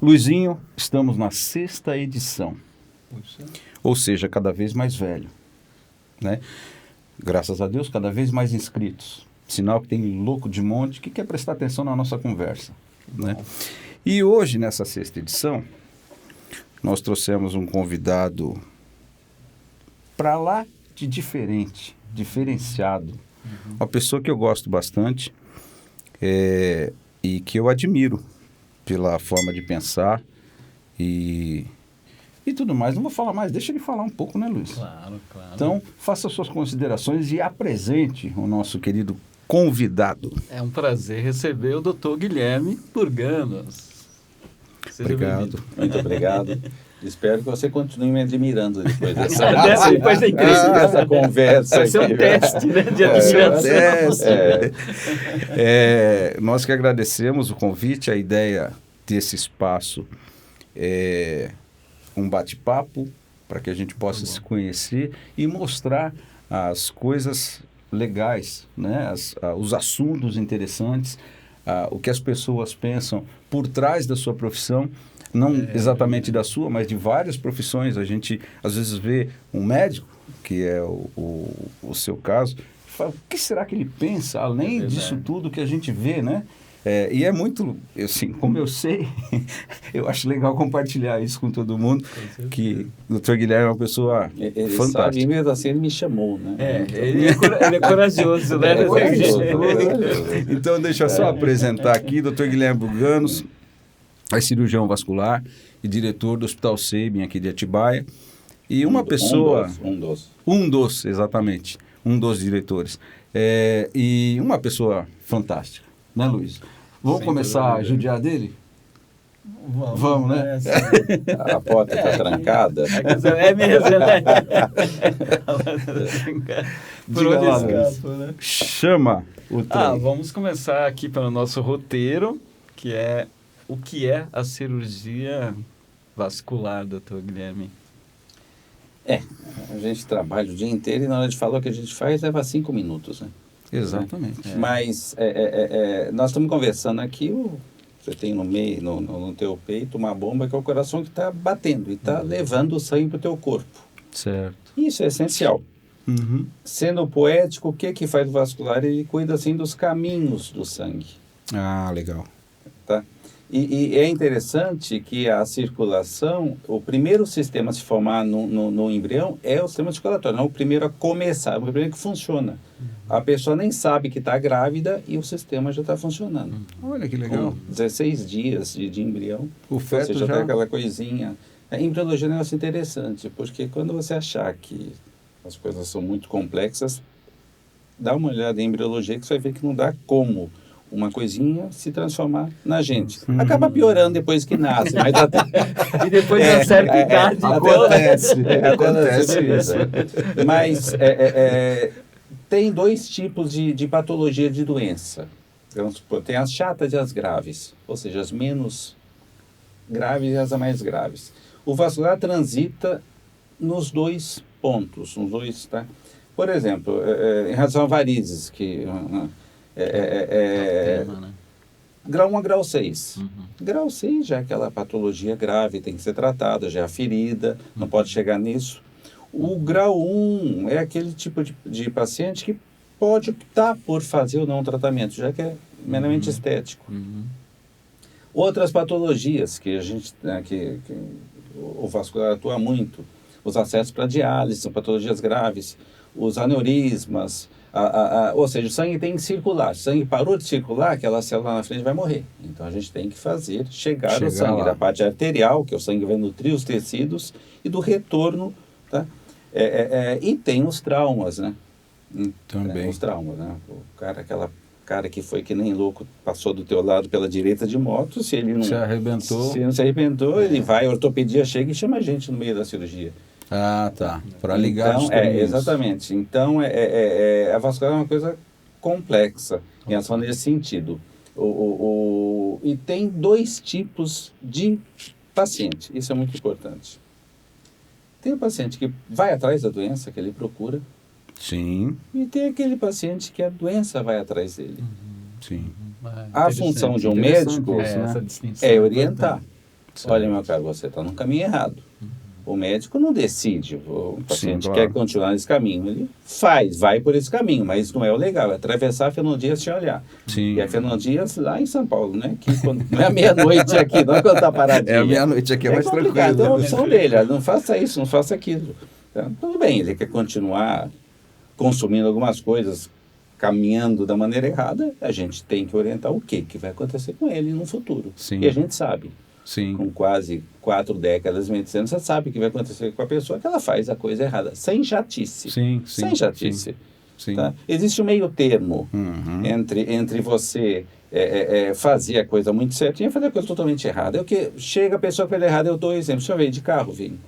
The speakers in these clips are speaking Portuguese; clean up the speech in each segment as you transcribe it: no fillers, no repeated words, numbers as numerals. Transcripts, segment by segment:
Luizinho, estamos na 6ª edição. Puxa. Ou seja, cada vez mais velho, né? Graças a Deus, cada vez mais inscritos. Sinal que tem louco de monte que quer prestar atenção na nossa conversa, né? E hoje, nessa 6ª edição, nós trouxemos um convidado para lá de diferente, diferenciado. Uma pessoa que eu gosto bastante e que eu admiro pela forma de pensar e tudo mais. Não vou falar mais, deixa ele falar um pouco, né, Luiz? Claro. Então, faça suas considerações e apresente o nosso querido convidado. É um prazer receber o Dr. Guilherme Burganos. Seja Obrigado. bem-vindo. Muito obrigado. Espero que você continue me admirando depois dessa, Depois da entrevista. dessa conversa. Vai ser um aqui. teste, né, de admiração. Nós que agradecemos o convite, a ideia desse espaço é um bate-papo para que a gente possa se conhecer e mostrar as coisas legais, né? Os assuntos interessantes, o que as pessoas pensam por trás da sua profissão, não exatamente da sua, mas de várias profissões. A gente às vezes vê um médico, que é o seu caso, e fala, o que será que ele pensa, além disso tudo que a gente vê, né? E é muito, assim, como eu sei, eu acho legal compartilhar isso com todo mundo, que o Dr. Guilherme é uma pessoa Ele fantástica. sabe, e mesmo assim ele me chamou, né? Ele é corajoso, né? Então, deixa eu só apresentar aqui, Dr. Guilherme Burganos, é cirurgião vascular e diretor do Hospital Sabin aqui de Atibaia. E uma pessoa... Um dos, exatamente. Um dos diretores. E uma pessoa fantástica, né, Luiz? Vamos começar a judiar dele? Vamos, né? A porta está trancada. É mesmo, né? Por onde lá, escapo, né? Chama o trem. Vamos começar aqui pelo nosso roteiro, que é o que é a cirurgia vascular, doutor Guilherme? A gente trabalha o dia inteiro e na hora de falar o que a gente faz leva 5 minutos, né? Exatamente. Mas nós estamos conversando aqui, você tem no meio, no teu peito, uma bomba que é o coração que está batendo e está levando o sangue para o teu corpo. Certo. Isso é essencial. Uhum. Sendo poético, o que faz o vascular? Ele cuida assim dos caminhos do sangue. Ah, legal. Tá? E é interessante que a circulação, o primeiro sistema a se formar no embrião é o sistema circulatório, não o primeiro a começar, o primeiro que funciona. A pessoa nem sabe que está grávida e o sistema já está funcionando. Olha que legal. Com 16 dias de embrião, O feto você já já... tem aquela coisinha. A embriologia é um negócio interessante, porque quando você achar que as coisas são muito complexas, dá uma olhada em embriologia que você vai ver que não dá como uma coisinha se transformar na gente. Acaba piorando depois que nasce, mas até... E depois de uma certa idade... Acontece isso. Mas tem 2 tipos de patologia de doença. Vamos supor, tem as chatas e as graves, ou seja, as menos graves e as mais graves. O vascular transita nos 2 pontos, nos 2, tá? Por exemplo, em relação a varizes, que... grau 1 a grau 6. Grau 6 já é aquela patologia grave, tem que ser tratada, já é a ferida, não pode chegar nisso. O grau 1 é aquele tipo de paciente que pode optar por fazer ou não o tratamento, já que é meramente estético. Outras patologias que a gente, que o vascular atua muito, os acessos para diálise, são patologias graves, os aneurismas, ou seja, o sangue tem que circular. Se o sangue parou de circular, aquela célula na frente vai morrer. Então, a gente tem que fazer chegar o sangue da parte arterial, que o sangue vai nutrir os tecidos, e do retorno, tá? E tem os traumas, né? Também. Tem os traumas, né? Aquela cara que foi que nem louco, passou do teu lado pela direita de moto, se ele não... Se arrebentou. Se não se arrebentou, ele vai, a ortopedia chega e chama a gente no meio da cirurgia. Ah, tá. Para ligar então, os caminhos. Exatamente. Então, a vascular é uma coisa complexa em relação nesse sentido. E tem 2 tipos de paciente. Isso é muito importante. Tem o paciente que vai atrás da doença, que ele procura. Sim. E tem aquele paciente que a doença vai atrás dele. Sim. A função de um médico é orientar. Olha, meu caro, você está no caminho errado. O médico não decide, o paciente claro. quer continuar nesse caminho. Ele vai por esse caminho, mas não é o legal, é atravessar a Fernão Dias sem olhar. Sim. E a Fernão Dias lá em São Paulo, né? Que não é meia-noite aqui, não é quando está paradinha. É a meia-noite aqui, é mais complicado. tranquilo. Então, a opção dele, não faça isso, não faça aquilo. Então, tudo bem, ele quer continuar consumindo algumas coisas, caminhando da maneira errada, a gente tem que orientar o que vai acontecer com ele no futuro. Sim. E a gente sabe. Sim. Com quase 4 décadas de medicina, você sabe o que vai acontecer com a pessoa que ela faz a coisa errada, sem chatice. Sim. Sem chatice. Sim. Tá? Existe um meio termo Uhum. entre você fazer a coisa muito certinha e fazer a coisa totalmente errada. É o que chega a pessoa que faz errado, eu dou um exemplo. O senhor veio de carro, Vini.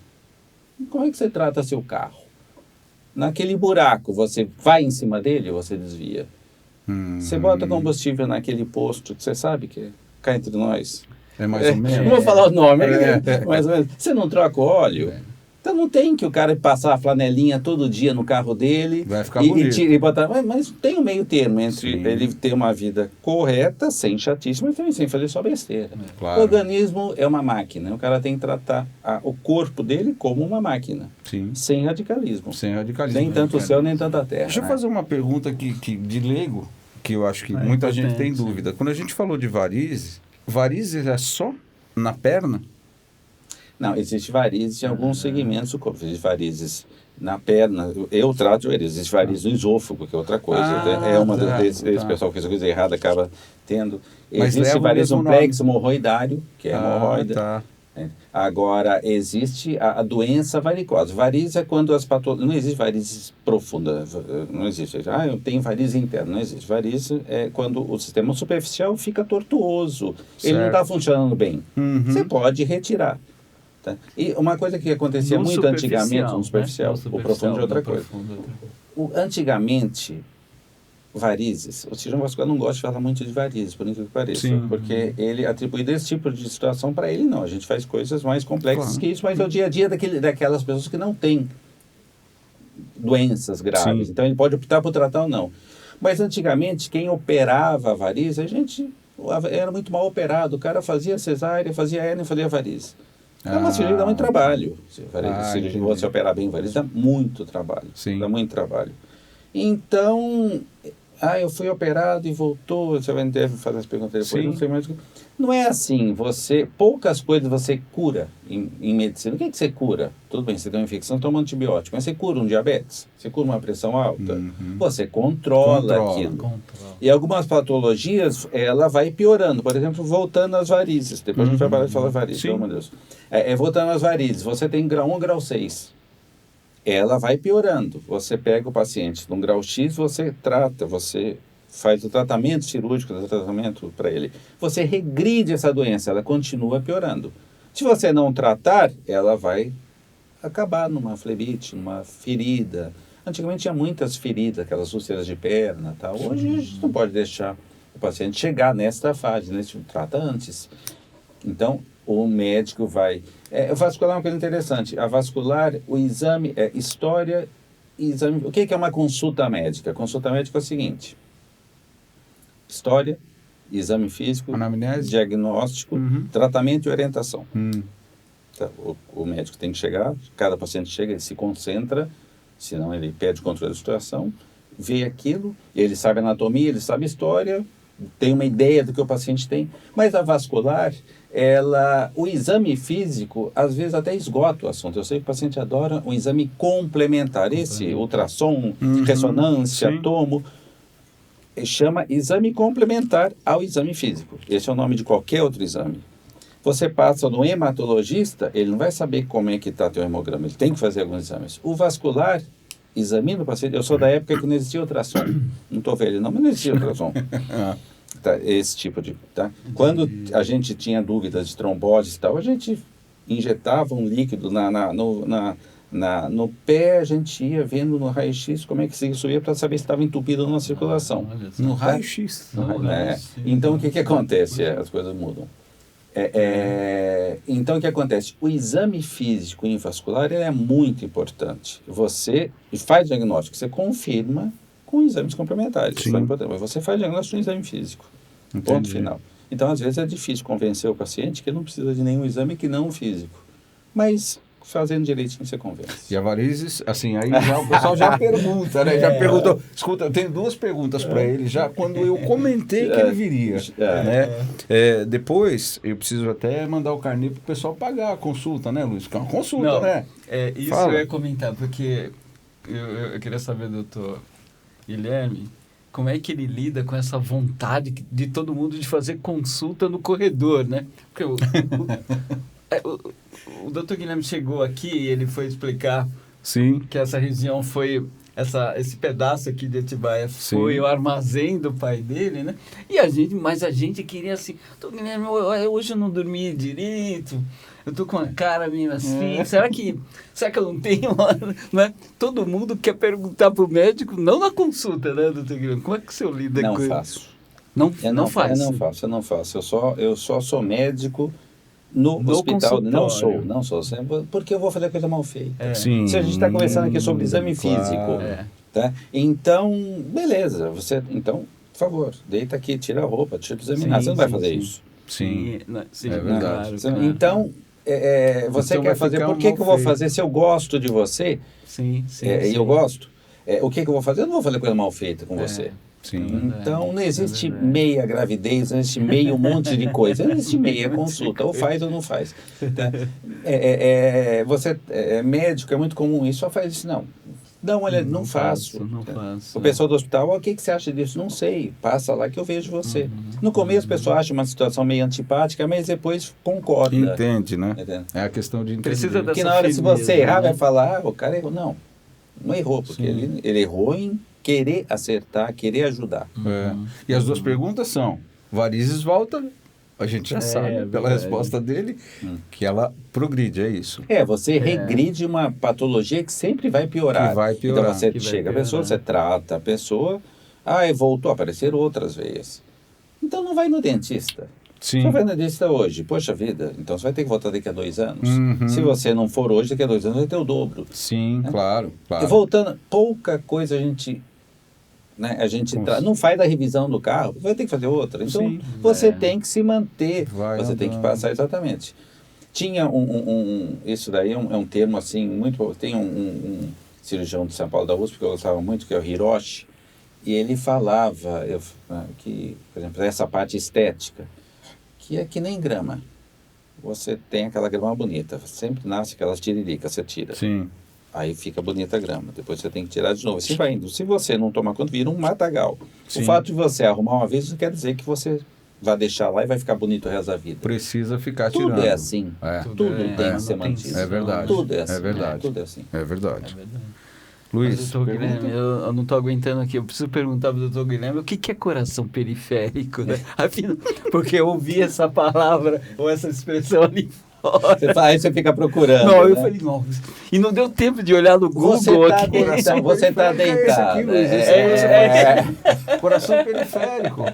Como é que você trata seu carro? Naquele buraco, você vai em cima dele ou você desvia? Você bota combustível naquele posto que você sabe que cá entre nós. É mais ou menos. Não vou falar o nome, mais ou menos. Você não troca o óleo? Então não tem que o cara passar a flanelinha todo dia no carro dele Vai ficar bonito. e botar. Mas tem um meio termo entre Sim. ele ter uma vida correta, sem chatice, mas também sem fazer só besteira. Claro. O organismo é uma máquina. O cara tem que tratar o corpo dele como uma máquina, Sim. sem radicalismo. Sem radicalismo. Nem tanto o céu, nem tanto a terra. Deixa eu né? fazer uma pergunta que de leigo, que eu acho que muita gente tem dúvida. Quando a gente falou de varizes é só na perna? Não, existe varizes em alguns segmentos do corpo. Existe varizes na perna. Eu trato de varizes. Existe varizes no esôfago, que é outra coisa. Esse pessoal que fez a coisa errada acaba tendo. Mas Existe leva o varizes mesmo no plexo hemorroidário, que é hemorroida. Tá. Agora, existe a doença varicose. Varize é quando as patologias... Não existe varizes profundas. Não existe. Eu tenho varize interna. Não existe. Varize é quando o sistema superficial fica tortuoso. Ele não está funcionando bem. Uhum. Você pode retirar. Tá? E uma coisa que acontecia No muito antigamente, no superficial, né? o profundo é outra coisa. Antigamente, varizes, o cirurgião vascular não gosta de falar muito de varizes, por incrível que pareça, Sim. porque ele atribuído esse tipo de situação para ele, não. A gente faz coisas mais complexas Claro. que isso, mas é o dia a dia daquelas pessoas que não têm doenças graves. Sim. Então, ele pode optar por tratar ou não. Mas, antigamente, quem operava a varize, a gente era muito mal operado. O cara fazia cesárea, fazia hérnia e fazia varize. É uma cirurgia que dá muito trabalho. Se você operar bem varize, dá muito trabalho. Sim. Dá muito trabalho. Então, eu fui operado e voltou. Você deve fazer as perguntas depois. Sim. Não sei mais o que. Não é assim. Poucas coisas você cura em medicina. O que você cura? Tudo bem, você tem uma infecção, toma antibiótico. Mas você cura um diabetes? Você cura uma pressão alta? Você controla aquilo. E algumas patologias, ela vai piorando. Por exemplo, voltando às varizes. Depois a gente vai parar de falar varizes, pelo amor de Deus. Voltando às varizes. Você tem grau 1, grau 6. Ela vai piorando. Você pega o paciente num grau X, você trata, você faz o tratamento cirúrgico, o tratamento para ele. Você regride essa doença, ela continua piorando. Se você não tratar, ela vai acabar numa flebite, numa ferida. Antigamente tinha muitas feridas, aquelas úlceras de perna e tal. Hoje a gente não pode deixar o paciente chegar nesta fase, trata antes. Então, o médico vai... vascular é uma coisa interessante. A vascular, o exame é história, exame... O que é uma consulta médica? Consulta médica é o seguinte: história, exame físico, anamnese, diagnóstico, tratamento e orientação. Tá, o médico tem que chegar, cada paciente chega, ele se concentra, senão ele perde controle da situação, vê aquilo, ele sabe anatomia, ele sabe história, tem uma ideia do que o paciente tem, mas a vascular, o exame físico, às vezes até esgota o assunto. Eu sei que o paciente adora um exame complementar, esse ultrassom, ressonância, tomo, chama exame complementar ao exame físico. Esse é o nome de qualquer outro exame. Você passa no hematologista, ele não vai saber como é que está teu hemograma, ele tem que fazer alguns exames. O vascular examina o paciente. Eu sou da época que não existia ultrassom. Não estou velho não, mas não existia ultrassom. Tá, esse tipo de... Tá? Quando a gente tinha dúvidas de trombose e tal, a gente injetava um líquido no pé, a gente ia vendo no raio-x como é que isso ia para saber se estava entupido ou não a circulação. No raio-x. Então, o que acontece? As coisas mudam. Então, o que acontece? O exame físico e vascular é muito importante. Você faz diagnóstico, você confirma com exames complementares. Isso é importante. Mas você faz diagnóstico no exame físico. Ponto final. Então, às vezes, é difícil convencer o paciente que ele não precisa de nenhum exame que não o físico. Mas, fazendo direitinho, você convence. E a varizes, assim, aí já, o pessoal já pergunta, né? Já perguntou. Escuta, eu tenho 2 perguntas para ele, já quando eu comentei que ele viria. Né? Depois, eu preciso até mandar o carnê para o pessoal pagar a consulta, né, Luiz? Que é uma consulta, Não, né? Isso Fala. eu ia comentar, porque eu queria saber, doutor Guilherme, como é que ele lida com essa vontade de todo mundo de fazer consulta no corredor, né? Porque o doutor Guilherme chegou aqui e ele foi explicar Sim. que essa região foi... Esse pedaço aqui de Atibaia foi Sim. o armazém do pai dele, né? Mas a gente queria assim... Doutor Guilherme, hoje eu não dormi direito... Eu tô com a cara meio assim, será que eu não tenho... Né? Todo mundo quer perguntar pro médico, não na consulta, né, doutor Guilherme? Como é que o senhor lida Não com isso? faço. Não faz? Eu não faço. Eu só sou médico no hospital. Não sou. Porque eu vou fazer coisa mal feita. Sim. Se a gente está conversando aqui sobre exame físico, tá? Então, beleza. Então, por favor, deita aqui, tira a roupa, deixa eu examinar. Você não vai fazer isso. Sim. Sim, É verdade. Claro. Então... você Então quer fazer, por que eu vou fazer? Se eu gosto de você, sim. e eu gosto, o que eu vou fazer? Eu não vou fazer coisa mal feita com você. Sim. Então, não existe meia gravidez, não existe meio monte de coisa, não existe meia consulta, ou faz ou não faz. Tá? Você é médico, é muito comum isso, só faz isso, não. Dá uma olhada, não faço. Não faço. O pessoal do hospital, o que você acha disso? Não sei, passa lá que eu vejo você. No começo o pessoal acha uma situação meio antipática, mas depois concorda. Entende, né? Entende? É a questão de entender. Precisa Porque na hora, se você errar, vai falar, o cara errou. Não errou, porque ele errou em querer acertar, querer ajudar. E as 2 perguntas são, varizes volta, a gente já sabe, pela resposta dele, que ela progride, é isso. Você regride uma patologia que sempre vai piorar. Que vai piorar. Então você chega a pessoa, você trata a pessoa, voltou a aparecer outras vezes. Então não vai no dentista. Sim. Você vai no dentista hoje, poxa vida, então você vai ter que voltar daqui a 2 anos. Se você não for hoje, daqui a 2 anos vai ter o dobro. Sim, né? claro. E voltando, pouca coisa a gente não faz a revisão do carro, vai ter que fazer outra. Então, você tem que se manter, tem que passar exatamente. Tinha isso daí é um termo assim, muito... Tem um cirurgião de São Paulo da USP que eu gostava muito, que é o Hiroshi, e ele falava que, por exemplo, essa parte estética, que é que nem grama. Você tem aquela grama bonita, sempre nasce aquelas tiriricas, você tira. Sim. Aí fica bonita a grama, depois você tem que tirar de novo. Assim vai indo. Se você não tomar conta, vira um matagal. Sim. O fato de você arrumar uma vez não quer dizer que você vai deixar lá e vai ficar bonito o resto da vida. Precisa ficar tirando. Tudo é assim. Tudo tem que ser mantido. É verdade. Tudo é assim. É verdade. Tudo é assim. É verdade. Luiz, doutor Guilherme, eu não estou aguentando aqui. Eu preciso perguntar para o doutor Guilherme o que é coração periférico, né? Afinal, porque eu ouvi essa palavra ou essa expressão ali fora. Aí você fica procurando. Não, né? eu falei, não. E não deu tempo de olhar no Google Você está deitado. Coração periférico.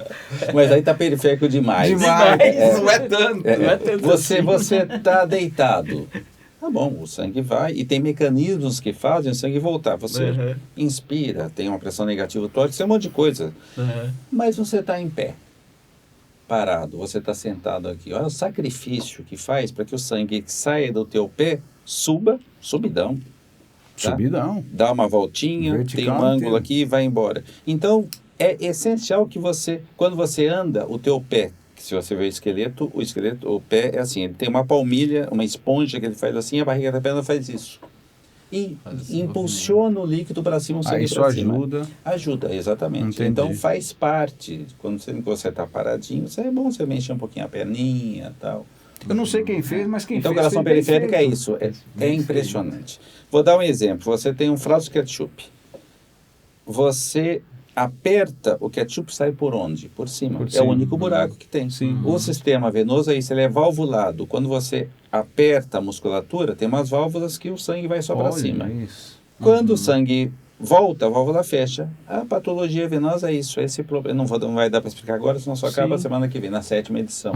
Mas aí está periférico demais. Não é tanto. Não é tanto Você está deitado. Tá bom, o sangue vai e tem mecanismos que fazem o sangue voltar. Você inspira, tem uma pressão negativa tórax, é um monte de coisa. Mas você está em pé, parado, você está sentado aqui. Olha o sacrifício que faz para que o sangue saia do teu pé, subidão. Tá? Subidão. Dá uma voltinha, Vertical tem um ângulo inteiro. aqui e vai embora. Então, é essencial que quando você anda, o teu pé, se você vê o pé é assim, ele tem uma palmilha, uma esponja que ele faz assim, a barriga da perna faz isso. E impulsiona o líquido para cima, o sangue isso para cima. ajuda? Exatamente. Entendi. Então faz parte, quando você está paradinho, é bom você mexer um pouquinho a perninha e tal. Eu não sei quem fez, mas quem Então, fez. Então, coração fez bem periférico é feito. isso, é impressionante. Vou dar um exemplo. Você tem um frasco de ketchup. Você aperta, o ketchup sai por onde? Por cima. Por É cima. o único buraco que tem. Sim. O sistema venoso é isso, ele é valvulado. Quando você aperta a musculatura, tem umas válvulas que o sangue vai só para cima. Isso. Quando o sangue volta, a válvula fecha. A patologia venosa é isso. Esse problema não vai dar para explicar agora, senão só acaba a semana que vem, na 7ª edição.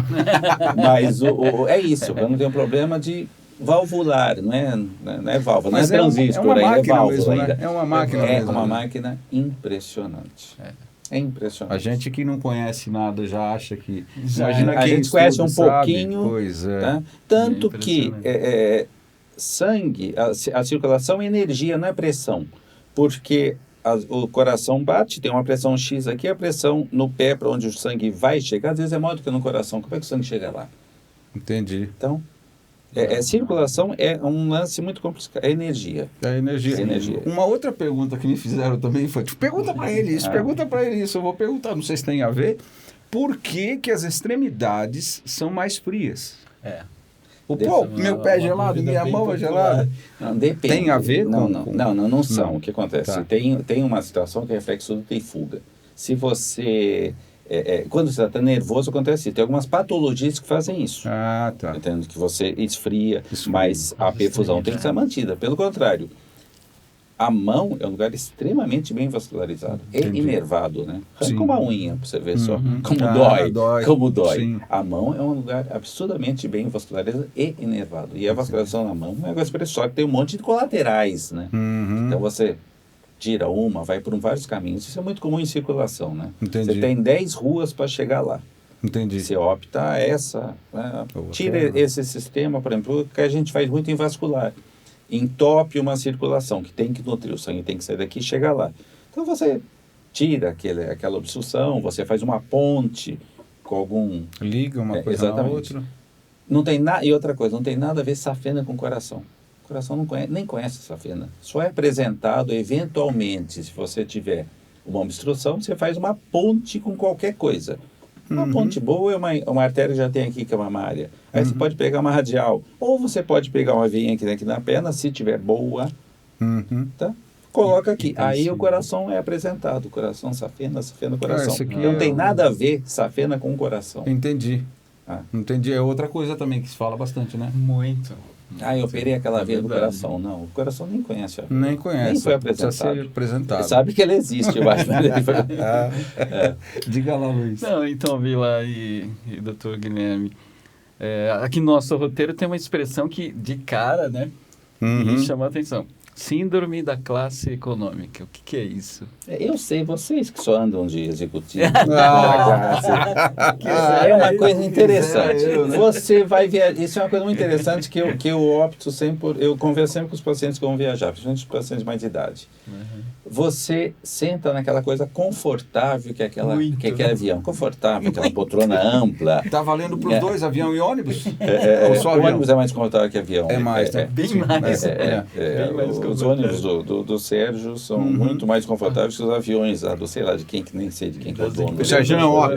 Mas é isso. Quando tem um problema de valvular, não é válvula, Mas não é transistor, uma ainda é máquina válvula mesmo, ainda. né? É uma máquina É mesmo, uma né? máquina impressionante. É impressionante. A gente que não conhece nada já acha que... Já, Imagina a quem gente conhece um estuda, sabe? pouquinho, Pois é. tá? Tanto É que impressionante. sangue, a circulação é energia, não é pressão. Porque o coração bate, tem uma pressão X aqui, a pressão no pé para onde o sangue vai chegar, às vezes é maior do que no coração. Como é que o sangue chega lá? Entendi. Então, circulação é um lance muito complicado, é energia. É energia. Energia. Uma outra pergunta que me fizeram também foi, pergunta para ele isso, pergunta para ele isso. Eu vou perguntar, não sei se tem a ver. Por que que as extremidades são mais frias? Meu pé é gelado, minha mão é gelada. Não, depende. Tem a ver não, com... não são. Não. O que acontece? Tá. Tem uma situação que é reflexo luta e fuga. Se você... quando você está nervoso, acontece isso. Tem algumas patologias que fazem isso. Ah, tá. Entendo que você esfria, Esfria. mas a perfusão tem que ser mantida. Pelo contrário, a mão é um lugar extremamente bem vascularizado. É Entendi. inervado, né? Sim. Como uma unha, para você ver só. Uhum. Como Ah, dói. Como dói. Sim. A mão é um lugar absurdamente bem vascularizado e inervado. E a vascularização na mão é um negócio só que tem um monte de colaterais, né? Uhum. Então você tira uma, vai por vários caminhos. Isso é muito comum em circulação, né? Entendi. Você tem 10 ruas para chegar lá. Entendi. Você opta essa, né? Outra. Tira esse sistema, por exemplo, que a gente faz muito em vascular. Entope uma circulação, que tem que nutrir, o sangue tem que sair daqui e chegar lá. Então você tira aquela obstrução, você faz uma ponte com algum... Liga uma coisa na exatamente. outra. Não tem e outra coisa, não tem nada a ver safena com coração. O coração não conhece, nem conhece safena. Só é apresentado eventualmente, se você tiver uma obstrução, você faz uma ponte com qualquer coisa. Uma ponte boa é uma artéria que já tem aqui, que é mamária. Aí você pode pegar uma radial. Ou você pode pegar uma veinha aqui na perna, se tiver boa, tá? Coloca aqui. Aí o coração é apresentado. Coração, safena, coração. Isso aqui Não tem nada a ver safena com o coração. Entendi. Ah. Entendi. É outra coisa também que se fala bastante, né? Muito. Eu operei aquela veia do verdade. coração. Não, o coração nem conhece a veia. Nem conhece. Nem foi Precisa apresentado. ser apresentado. Ele sabe que ele existe, eu acho. Diga lá, Luiz. Não, então, Vila e Dr. Guilherme, aqui no nosso roteiro tem uma expressão que, de cara, né, me chamou a atenção. Síndrome da classe econômica. O que é isso? Eu sei, vocês que só andam de executivo. Ah. É uma coisa interessante. eu, né? Você vai viajar. Isso é uma coisa muito interessante que eu opto sempre por. Eu converso sempre com os pacientes que vão viajar, principalmente os pacientes de mais idade. Você senta naquela coisa confortável que é aquele avião. Confortável, aquela poltrona ampla. Tá valendo para os dois, avião e ônibus? Ou só O avião? ônibus é mais confortável que avião. É mais, né? Bem mais. Bem mais Os confortável. ônibus do Sérgio são muito mais confortáveis que os aviões do sei lá de quem, que nem sei de quem que é o dono. O Sergião, ó.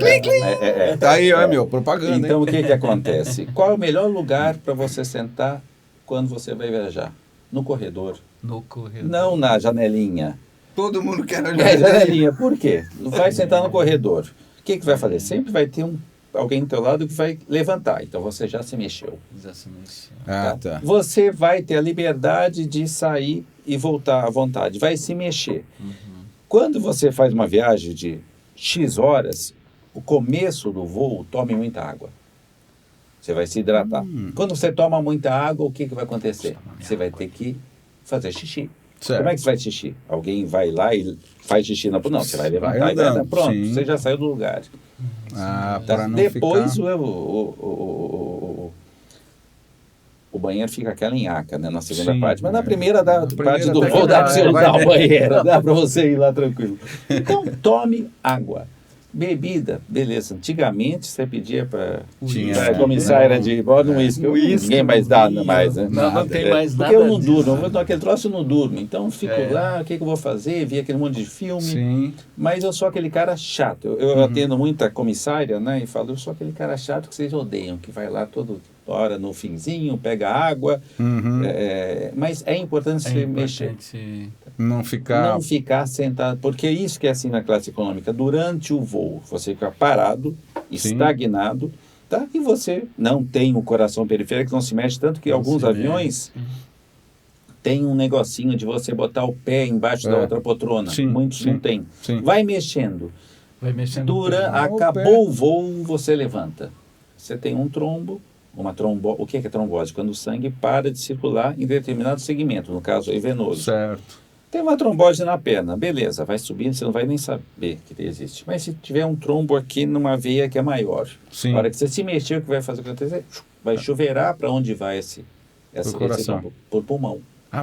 Tá aí, ó, meu, propaganda. Então, hein? o que acontece? Qual é o melhor lugar para você sentar quando você vai viajar? No corredor. No corredor. Não na janelinha. Todo mundo quer a Janelinha. Por quê? Vai sentar no corredor. O que vai fazer? Sempre vai ter alguém do teu lado que vai levantar. Então, você já se mexeu. Exatamente. Ah, tá. Você vai ter a liberdade de sair e voltar à vontade. Vai se mexer. Quando você faz uma viagem de X horas, o começo do voo, tome muita água. Você vai se hidratar. Quando você toma muita água, o que vai acontecer? Você vai ter que fazer xixi. Certo. Como é que você faz xixi? Alguém vai lá e faz xixi na... Não, você vai levantar Vai e vai dar. andando, Pronto, sim. você já saiu do lugar. Ah, Tá? para não Depois ficar... o banheiro fica aquela nhaca, né? Na segunda Sim, parte. Mas na é. primeira Na parte primeira do até voo que dá dá, para você vai usar bem. o banheiro. Dá para você ir lá tranquilo. Então, tome água. Bebida, beleza. Antigamente você pedia para Tinha. comissária de bora no uísque. Ninguém mais dá mais, né? Não tem mais Porque nada eu não disso. durmo. Aquele troço eu não durmo. Então fico lá, o que eu vou fazer? Vi aquele monte de filme. Sim. Mas eu sou aquele cara chato. Eu atendo muita comissária, né? E falo, eu sou aquele cara chato que vocês odeiam, que vai lá toda hora no finzinho, pega água. Mas é importante você mexer. Não ficar... Não ficar sentado, porque é isso que é assim na classe econômica. Durante o voo, você fica parado, estagnado, tá? E você não tem o coração periférico, não se mexe, tanto que alguns aviões tem um negocinho de você botar o pé embaixo da outra poltrona. Muitos não tem. Vai mexendo. Acabou o voo, você levanta. Você tem um trombo, o que é trombose? Quando o sangue para de circular em determinado segmento, no caso aí venoso. Certo. Tem uma trombose na perna, beleza, vai subindo, você não vai nem saber que existe. Mas se tiver um trombo aqui numa veia que é maior, Sim. na hora que você se mexer, o que vai fazer acontecer? Vai chuveirar para onde vai esse coração. trombo? Por pulmão.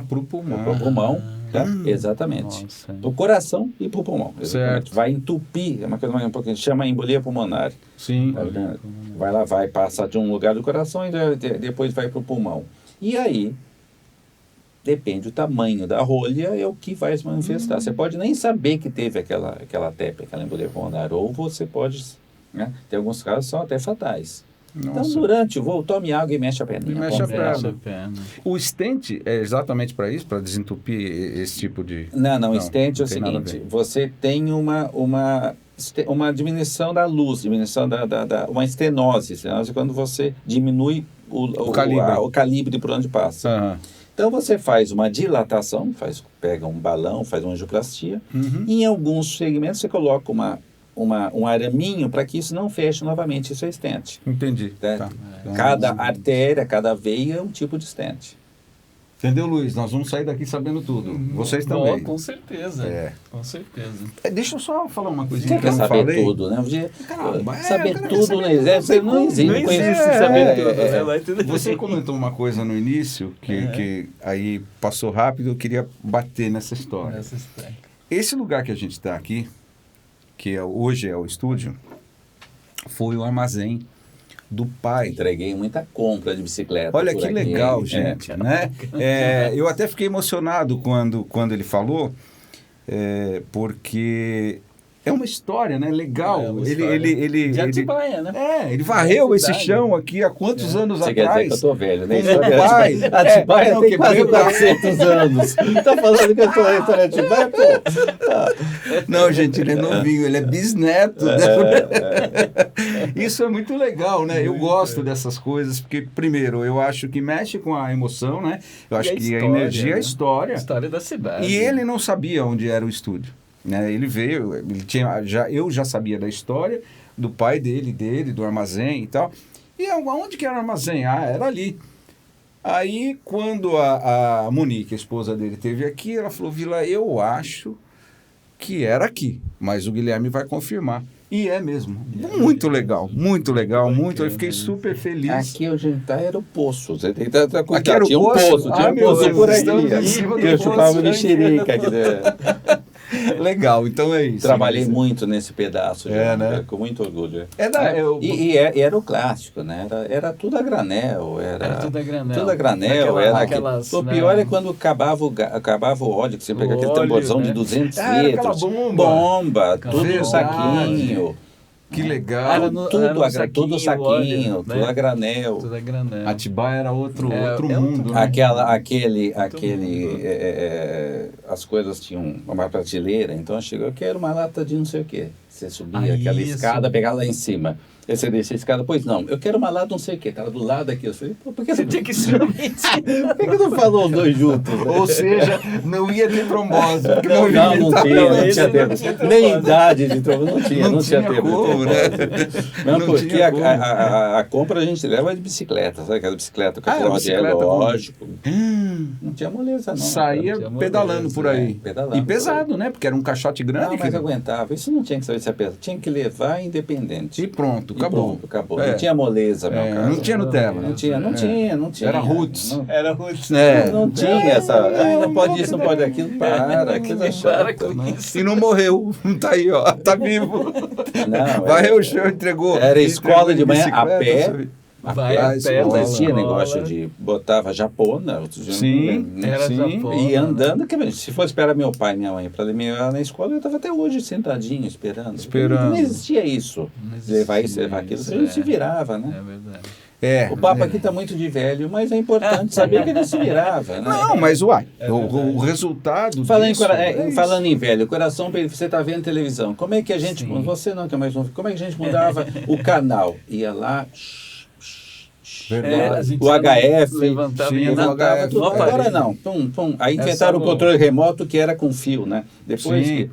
Pro pulmão. Pro pulmão, tá? Exatamente. Nossa. Do coração e pro pulmão. Exatamente. Certo. Vai entupir, é uma coisa um pouquinho, chama embolia pulmonar. Sim. Tá vendo? Vai passar de um lugar do coração e depois vai pro pulmão. E aí, depende do tamanho da rolha, é o que vai se manifestar. Você pode nem saber que teve aquela TEP, aquela embolia pulmonar, ou você pode, né? Tem alguns casos que são até fatais. Nossa. Então, durante o voo, tome água e mexe a perninha. E mexe a perna. Mexe a perna. O stent é exatamente para isso, para desentupir esse tipo de... Não, stent é o tem nada a seguinte, ver. você tem uma diminuição da luz, diminuição uma estenose. Estenose é quando você diminui o calibre por onde passa. Aham. Então você faz uma dilatação, pega um balão, faz uma angioplastia, e em alguns segmentos você coloca um araminho para que isso não feche novamente, isso é stent. Entendi. Né? Tá. Cada artéria, cada veia é um tipo de stent. Entendeu, Luiz? Nós vamos sair daqui sabendo tudo. Vocês também. Com certeza. É. Com certeza. Deixa eu só falar uma coisinha Você que eu quer não saber falei. tudo, né? Caramba, saber eu quero tudo saber no exército não existe. Não existe saber tudo, né? Vai tudo Você bem. comentou uma coisa no início que aí passou rápido, eu queria bater nessa história. Essa história. Esse lugar que a gente está aqui, hoje é o estúdio, foi o armazém do pai. Entreguei muita compra de bicicleta. Olha por que aqui. legal, gente, né? Eu até fiquei emocionado quando ele falou, porque é uma história, né? Legal. É uma ele, história. ele, ele, De ele, Atibaia, né? ele varreu esse Cidade. chão aqui há quantos anos Você quer dizer atrás? que eu tô velho, né? Com o pai. Atibaia Não, tem que quase veio- 400 anos. Tá falando que eu tô em Atibaia, pô? Não, gente, ele é novinho, ele é bisneto. Né? Isso é muito legal, né? Eu gosto dessas coisas, porque, primeiro, eu acho que mexe com a emoção, né? Eu acho E a que a história, energia é a né? história. História da cidade. E ele não sabia onde era o estúdio. Né? Ele veio, eu já sabia da história do pai dele, do armazém e tal. E aonde que era o armazém? Era ali. Aí, quando a Monique, a esposa dele, esteve aqui, ela falou, Vila, eu acho que era aqui, mas o Guilherme vai confirmar. E é mesmo. Muito legal, muito legal, muito. Eu fiquei super feliz. Aqui onde a gente tá era o poço. Você tem que estar Aqui era o tinha um poço? poço, tinha Ah, um meu poço Deus, por aí. estamos em cima do Que eu poço, chupava né? mexerica. Legal, então é isso. Trabalhei muito nesse pedaço, né? Com muito orgulho. E Era o clássico, né? Era tudo a granel. Era tudo a granel. Tudo a granel. O né? pior é quando acabava o óleo, que você pega aquele óleo, tamborzão né? de 200 Aquela litros. bomba. Tudo no Verdade. saquinho. Que legal. Era no Tudo saquinho, saquinho, óleo, tudo né? a granel. Tudo a granel. Atibaia era outro outro mundo, né? As coisas tinham uma prateleira, então chegou, eu quero uma lata de não sei o quê. Você subia aquela isso. escada, pegava lá em cima. Aí você descia a escada, pois não, eu quero uma lata de não sei o quê, estava do lado aqui. Eu falei, pô, por que Você tinha que ser por que não falou os dois juntos? Ou seja, não ia ter trombose. Porque Não esse tinha não tempo. tinha Nem trombose. idade de trombose, não tinha tempo. como, né? Não, Não porque tinha como. a compra a gente leva de bicicleta, sabe aquela bicicleta com a roda bicicleta lógico. Não tinha moleza, não. Saía Tinha pedalando moleza, por aí. pedalando E por pesado, né? Porque era um caixote grande. Não, mas aguentava. Isso não tinha que saber se é pesado. Tinha que levar independente. E pronto, E acabou. pronto, acabou. É. Não tinha moleza, meu caso. Não tinha Nutella. Não tinha. Era roots. Não, Era roots. não tinha essa. Não pode isso, não pode aquilo. Para, coisa Para chata. com Não. isso. E não morreu. Tá aí, ó. Tá vivo. Não, Varreu o chão, entregou. Era escola de manhã a bicicleta, pé. sabe? Vai Ah, a pé escola. da Não tinha escola. negócio de botava japona. Sim, Era sim. Japão. E andando, se fosse esperar meu pai e minha mãe para levar na escola, eu estava até hoje sentadinho, esperando. Esperando. Não existia isso. Não existia Levar isso, levar aquilo, isso, a gente se virava, né? É verdade. É. O papo aqui está muito de velho, mas é importante saber que ele se virava, né? Não, mas uai, o resultado Falando, disso é falando em velho, coração, você está vendo televisão. Como é que a gente, Sim. você não que é mais novo, como é que a gente mudava o canal? Ia lá, Verdade. A gente o HF, levantava sim, e ia o na HF. no agora aparelho. não. Pum, pum. Aí É inventaram só o no- controle remoto que era com fio, né? Depois Sim. que...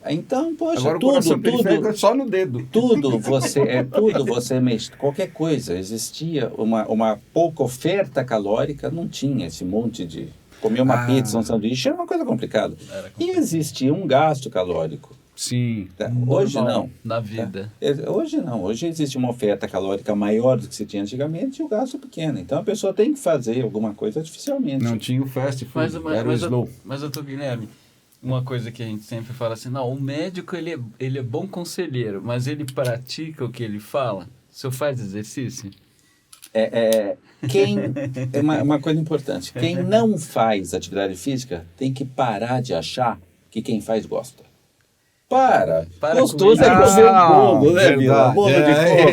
Então, poxa, Agora o coração tudo, periférico é só no dedo. tudo você mexe, qualquer coisa. Existia uma pouca oferta calórica, não tinha esse monte de comer uma pizza, um sanduíche, era uma coisa complicada. E existia um gasto calórico. Sim. Tá? Hoje não. Na vida. Hoje não. Hoje existe uma oferta calórica maior do que se tinha antigamente e o gasto é pequeno. Então a pessoa tem que fazer alguma coisa artificialmente. Não tinha o fast food, era o slow. Mas eu tô, Guilherme, uma coisa que a gente sempre fala assim, não, o médico ele é bom conselheiro, mas ele pratica o que ele fala? O senhor faz exercício? É uma coisa importante. Quem não faz atividade física tem que parar de achar que quem faz gosta. Para gostoso é comer um bolo, né, Vila? Bolo de coco.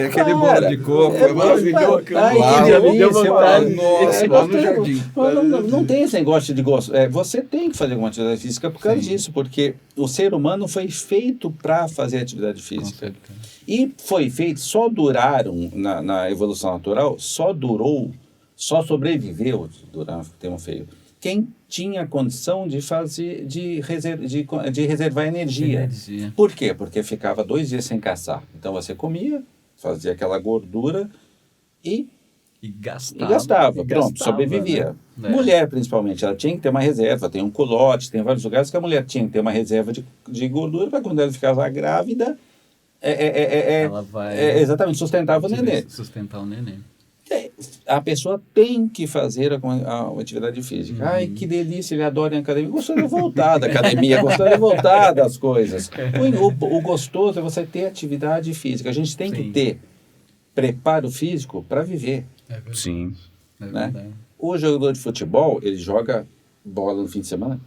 Aquele bolo de coco é maravilhoso. Deu vontade. Nossa, lá no jardim. Não tem esse negócio de gosto. Você tem que fazer alguma atividade física por causa disso, porque o ser humano foi feito para fazer atividade física. E foi feito, só duraram, na evolução natural, só sobreviveu, termo feio, quem tinha condição de fazer, de reservar energia. Por quê? Porque ficava 2 dias sem caçar. Então você comia, fazia aquela gordura e gastava. Pronto, sobrevivia. Né? Mulher, principalmente, ela tinha que ter uma reserva. Tem um culote, tem vários lugares que a mulher tinha que ter uma reserva de gordura para quando ela ficava grávida, ela vai exatamente, sustentava o nenê. Sustentar o nenê. A pessoa tem que fazer a atividade física. Ai, que delícia, ele adora ir à academia. Gostoso de voltar da academia, gostoso de voltar das coisas. O gostoso é você ter atividade física. A gente tem que ter preparo físico para viver. Sim. Né? O jogador de futebol, ele joga bola no fim de semana,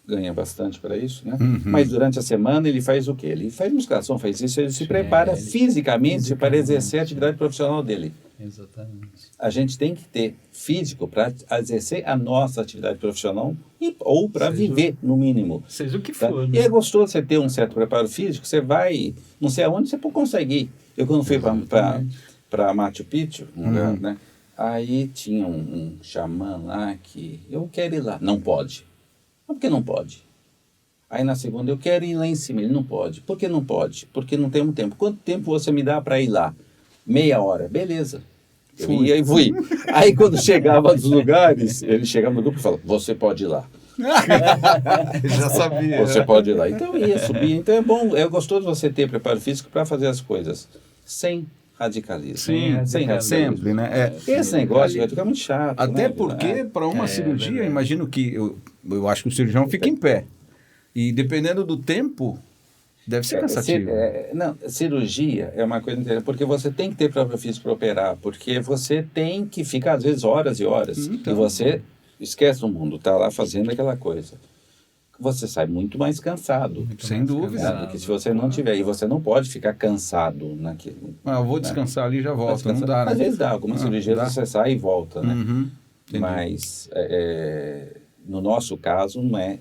ganha bastante para isso, né? Mas durante a semana ele faz o quê? Ele faz musculação, faz isso, ele se prepara fisicamente para exercer a atividade profissional dele. Exatamente. A gente tem que ter físico para exercer a nossa atividade profissional ou para viver, no mínimo. Seja o que Tá? for. E Né? é gostoso você ter um certo preparo físico, você vai, não sei aonde, você consegue ir. Eu quando fui para Machu Picchu, né? Aí tinha um xamã lá que, eu quero ir lá. Não pode. Por que não pode? Aí na segunda, eu quero ir lá em cima. Ele não pode. Por que não pode? Porque não temos tempo. Quanto tempo você me dá para ir lá? Meia hora. Beleza. Eu ia e fui. Aí quando chegava nos lugares, ele chegava no grupo e falava, você pode ir lá. Já sabia. Você pode ir lá. Então eu ia subir. Então é bom, é gostoso você ter preparo físico para fazer as coisas sem radicalismo. Sim, sem radicalismo. sempre, né? Esse negócio vai ficar muito chato. Até né? porque para uma cirurgia, imagino que eu acho que o cirurgião fica em pé. E dependendo do tempo, deve ser cansativo. Não, cirurgia é uma coisa interessante, porque você tem que ter preparo físico para operar, porque você tem que ficar, às vezes, horas e horas, e você esquece do mundo, está lá fazendo aquela coisa. Você sai muito mais cansado. Sem dúvida. Do que se você não tiver. E você não pode ficar cansado naquilo. Eu vou descansar ali e já volto. Não dá, né? Às vezes dá. Algumas cirurgias você sai e volta, né? Mas no nosso caso não é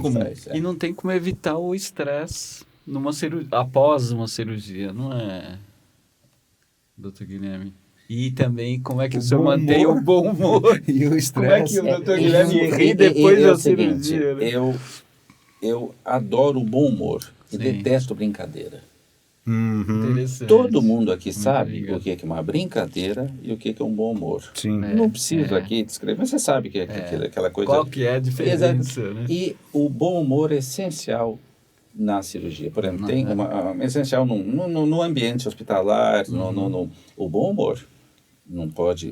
comum. E não tem como evitar o estresse após uma cirurgia, não é, doutor Guilherme? E também como é que o senhor mantém o bom humor? E o Como é estresse. que o doutor Guilherme ri depois da cirurgia? Né? Eu adoro o bom humor e Sim. detesto brincadeira. Interessante. Todo mundo aqui sabe ligado. o que é uma brincadeira e o que é um bom humor. Sim. Não preciso aqui descrever, mas você sabe que é aquela coisa. Qual que é a diferença, né? E o bom humor é essencial na cirurgia. Por exemplo, tem essencial no ambiente hospitalar, o bom humor. Não pode.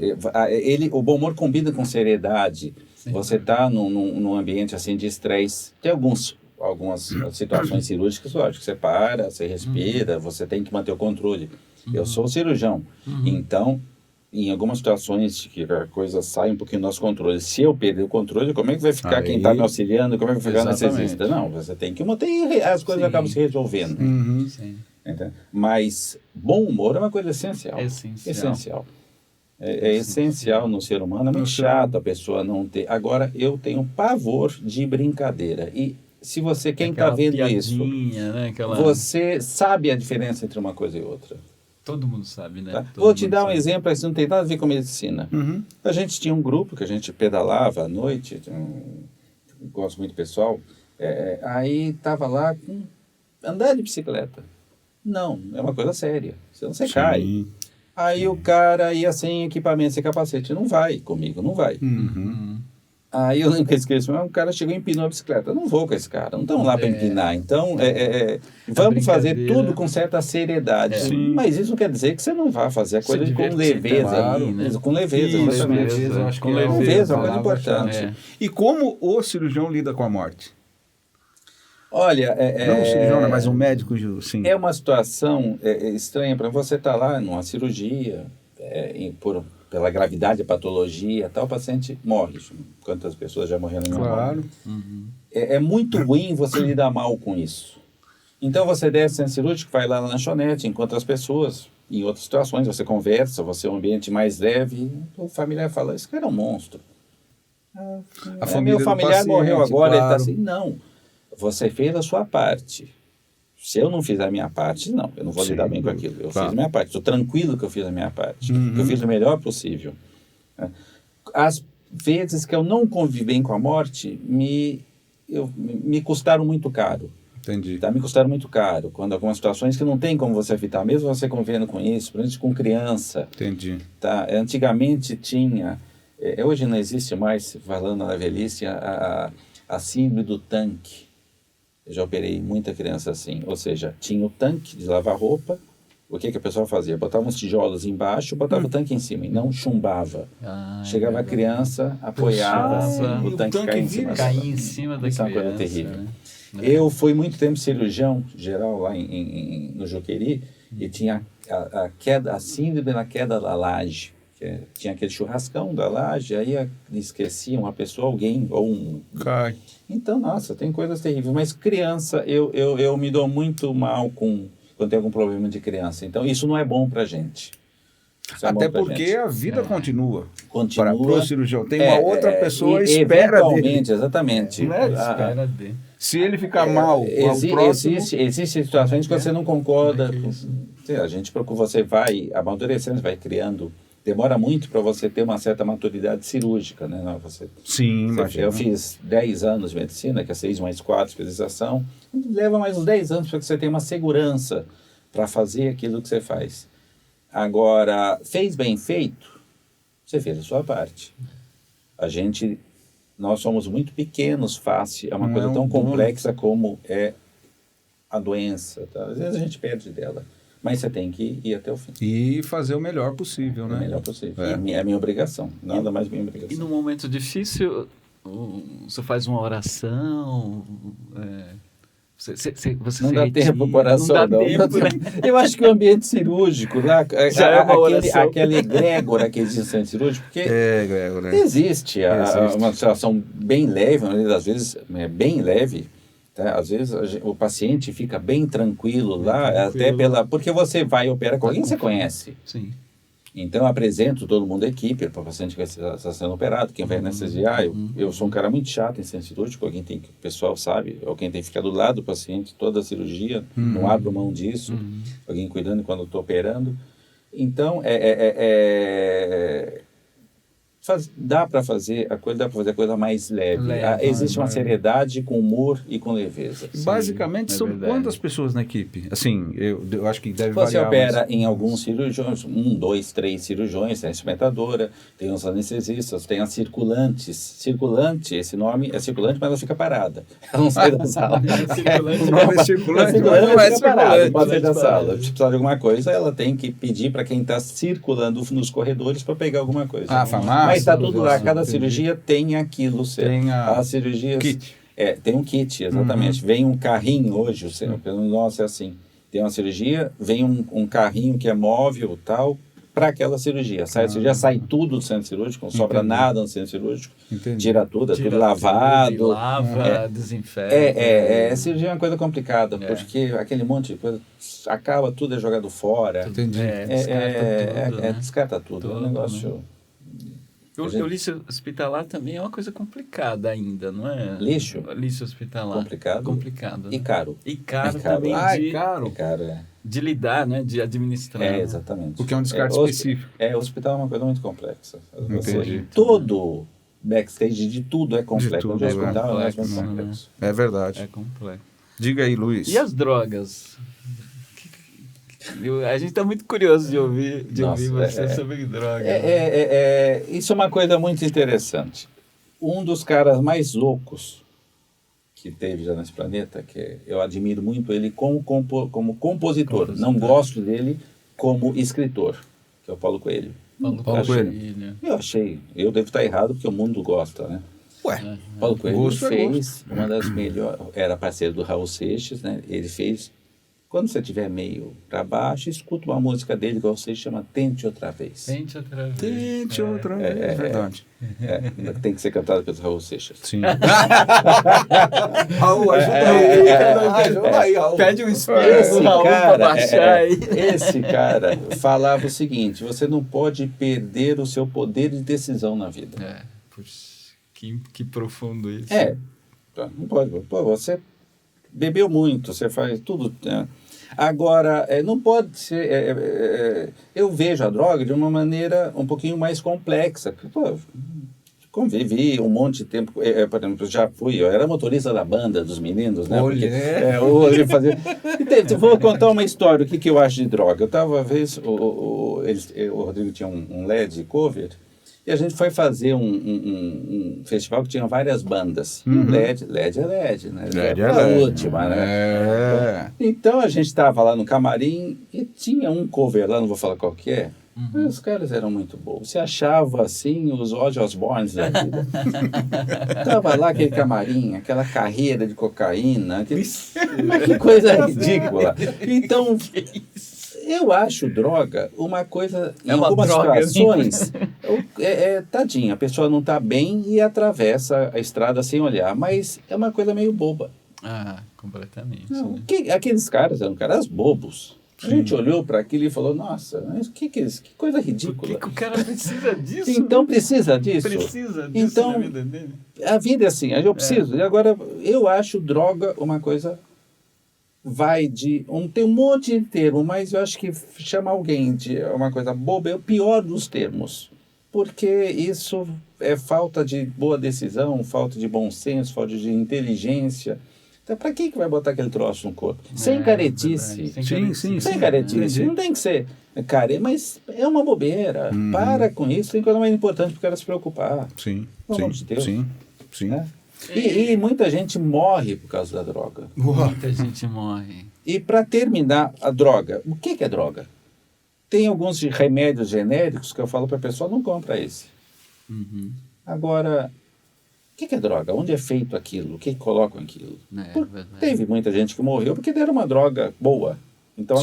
O bom humor combina com seriedade. Sim. Você está num ambiente assim de estresse. Tem algumas situações cirúrgicas, lógico, você para, você respira, você tem que manter o controle. Eu sou cirurgião, então, em algumas situações que a coisa sai um pouquinho do nosso controle, se eu perder o controle, como é que vai ficar quem está me auxiliando, como é que vai ficar o anestesista? Não, você tem que manter e as coisas acabam se resolvendo. Sim. Mas bom humor é uma coisa essencial. Essencial. É essencial no ser humano, é muito chato a pessoa não ter. Agora, eu tenho pavor de brincadeira. E se você, quem está vendo isso, né? você sabe a diferença entre uma coisa e outra. Todo mundo sabe, né? Tá? Vou te dar um exemplo, isso não tem nada a ver com medicina. A gente tinha um grupo que a gente pedalava à noite, gosto muito do pessoal, aí estava lá andar de bicicleta. Não, é uma coisa séria, senão você cai. Aí o cara ia sem equipamento, sem capacete. Não vai comigo, não vai. Aí eu lembro que eles escreveram, um cara chegou e empinou a bicicleta. Eu não vou com esse cara, não estão lá para empinar. Então, vamos fazer tudo com certa seriedade. Sim. Mas isso não quer dizer que você não vá fazer a coisa com leveza. Claro, né? Com leveza, exatamente. leveza, eu acho que com é uma leveza é uma coisa palavra importante. É. E como o cirurgião lida com a morte? Olha, Não o cirurgião, né, mas o médico, sim. é uma situação estranha para você estar lá numa cirurgia, pela gravidade da patologia e tal, o paciente morre. Quantas pessoas já morreram em uma Claro. É muito ruim você lidar mal com isso. Então você desce no centro cirúrgico, vai lá na lanchonete, encontra as pessoas, em outras situações, você conversa, você é um ambiente mais leve, o familiar fala, esse cara é um monstro. A família meu familiar do paciente, morreu agora, ele está claro. assim. Não, você fez a sua parte. Se eu não fizer a minha parte, não, eu não vou Sim, lidar bem com aquilo. Eu claro. fiz a minha parte, estou tranquilo que eu fiz a minha parte, que eu fiz o melhor possível. As vezes que eu não convivi bem com a morte, me custaram muito caro. Entendi. Tá? Me custaram muito caro. Quando algumas situações que não tem como você evitar, mesmo você convivendo com isso, principalmente com criança. Entendi. Tá? Antigamente tinha, hoje não existe mais, falando na velhice, a síndrome do tanque. Eu já operei muita criança assim, ou seja, tinha o tanque de lavar roupa, o que a pessoa fazia? Botava uns tijolos embaixo, botava o tanque em cima e não chumbava. Chegava a criança, apoiava, o tanque caía em cima dela. Caía em cima da Isso é criança. uma coisa terrível. Né? Eu fui muito tempo cirurgião geral lá no Juqueri e tinha a síndrome da queda da laje. Tinha aquele churrascão da laje, aí esquecia uma pessoa, alguém, ou um... Cai. Então, nossa, tem coisas terríveis. Mas criança, eu me dou muito mal quando tem algum problema de criança. Então, isso não é bom pra gente. Isso é Até bom pra porque gente. a vida continua. Continua. Para o cirurgião. Tem uma outra pessoa e espera dele. eventualmente, exatamente. Espera dele. Se ele ficar mal, o próximo... Existem situações que você não concorda. A gente procura, você vai amadurecendo, vai criando. Demora muito para você ter uma certa maturidade cirúrgica, né? Sim, imagina. Eu fiz 10 anos de medicina, que é 6 mais 4, especialização. Leva mais uns 10 anos para que você tenha uma segurança para fazer aquilo que você faz. Agora, fez bem feito, você fez a sua parte. Nós somos muito pequenos face a uma coisa tão complexa como é a doença. Tá? Às vezes a gente perde dela. Mas você tem que ir até o fim. E fazer o melhor possível, né? O melhor possível. É. É a minha obrigação. Nada mais minha obrigação. E no momento difícil, você faz uma oração? Você não dá tempo para oração, não. Dá tempo, né? Eu acho que o ambiente cirúrgico, lá, já é uma oração. aquele egrégora que existe no centro cirúrgico, porque egrégora. Existe uma situação bem leve, na maioria das vezes é bem leve. Tá? Às vezes o paciente fica bem tranquilo lá, até porque você vai operar com alguém que você conhece. Sim. Então, eu apresento todo mundo a equipe para o paciente que está sendo operado, quem vai anestesiar. Eu sou um cara muito chato em centro cirúrgico, o pessoal sabe, alguém tem que ficar do lado do paciente toda a cirurgia, não abro mão disso, alguém cuidando quando eu estou operando. Então, dá para fazer a coisa mais leve. Existe uma seriedade com humor e com leveza. Basicamente, são quantas pessoas na equipe? Assim, eu acho que deve Você variar. opera em alguns cirurgiões, 1, 2, 3 cirurgiões, tem a instrumentadora, tem os anestesistas, tem as circulantes. Circulante, esse nome é circulante, mas ela fica parada. Ela não sai da sala. O nome é circulante, mas não é circulante. Pode sair da sala. Se precisar de alguma coisa, ela tem que pedir para quem está circulando nos corredores para pegar alguma coisa. Farmácia. Mas está tudo lá. Cada cirurgia tem aquilo. Tem as cirurgias... Kit. Tem um kit, exatamente. Vem um carrinho hoje, pelo nosso é assim. Tem uma cirurgia, vem um carrinho que é móvel tal, para aquela cirurgia. Sai a cirurgia, sai tudo do centro cirúrgico, não sobra nada no centro cirúrgico. Tira tudo, tudo lavado. Lava, desinfeta. Cirurgia é uma coisa complicada, porque aquele monte de coisa acaba, tudo é jogado fora. Entendi. Descarta tudo. É um negócio... O lixo hospitalar também é uma coisa complicada ainda, não é? Lixo? Lixo hospitalar. Complicado. Né? E caro. E caro também. Caro. É caro, de lidar, né? De administrar. Exatamente. Porque é um descarte específico. O hospital é uma coisa muito complexa. Entendi. Todo backstage de tudo é complexo. De tudo o hospital é muito complexo. É verdade. É complexo. Diga aí, Luiz. E as drogas? A gente está muito curioso de ouvir você sobre drogas. Isso é uma coisa muito interessante. Um dos caras mais loucos que teve já nesse planeta, eu admiro muito ele como compositor. Não gosto dele como escritor, que é o Paulo Coelho. Paulo Coelho. Eu devo estar errado porque o mundo gosta, né? Ué, Paulo Coelho gosto é fez uma das melhores, era parceiro do Raul Seixas, né? Ele fez, quando você estiver meio para baixo, escuta uma música dele que você chama Tente Outra Vez. Tente outra vez. Tente outra vez, verdade. Tem que ser cantada pelo Raul Seixas. Sim. Raul, ajuda aí, Raul. Pede um espírito do Raul pra baixar aí. Esse cara falava o seguinte: você não pode perder o seu poder de decisão na vida. Puxa, que profundo isso. Não pode. Pô, você bebeu muito, você faz tudo. Né? Agora, não pode ser. Eu vejo a droga de uma maneira um pouquinho mais complexa. Pô, convivi um monte de tempo. Por exemplo, eu era motorista da banda dos meninos, né? Hoje fazia. Vou contar uma história, o que eu acho de droga. Eu estava, uma vez, o Rodrigo tinha um LED cover. E a gente foi fazer um festival que tinha várias bandas. LED é LED, né? LED a última, né? Então a gente estava lá no camarim e tinha um cover lá, não vou falar qual que é. Mas os caras eram muito bons. Você achava assim os Ozzy Osbournes da vida. Tava lá aquele camarim, aquela carreira de cocaína. Que coisa ridícula. Então, eu acho droga uma coisa, em algumas situações, tadinha, a pessoa não está bem e atravessa a estrada sem olhar, mas é uma coisa meio boba. Completamente. Não, né? aqueles caras eram caras bobos. A gente olhou para aquilo e falou, nossa, mas que coisa ridícula. Por que o cara precisa disso? Então precisa disso. Precisa disso então, na vida dele. A vida é assim, eu preciso. E agora, eu acho droga uma coisa... tem um monte de termo, mas eu acho que chamar alguém de uma coisa boba é o pior dos termos. Porque isso é falta de boa decisão, falta de bom senso, falta de inteligência. Então, para que vai botar aquele troço no corpo? Sem caretice. Sem caretice. Não tem que ser mas é uma bobeira. Para com isso, tem coisa mais importante para o cara se preocupar. Sim. Pelo amor de Deus. Sim. Né? E muita gente morre por causa da droga. Muita gente morre. E para terminar, a droga. O que é droga? Tem alguns remédios genéricos que eu falo para a pessoa, não compra esse. Agora, o que é droga? Onde é feito aquilo? O que colocam aquilo? Teve muita gente que morreu porque deram uma droga boa. Então,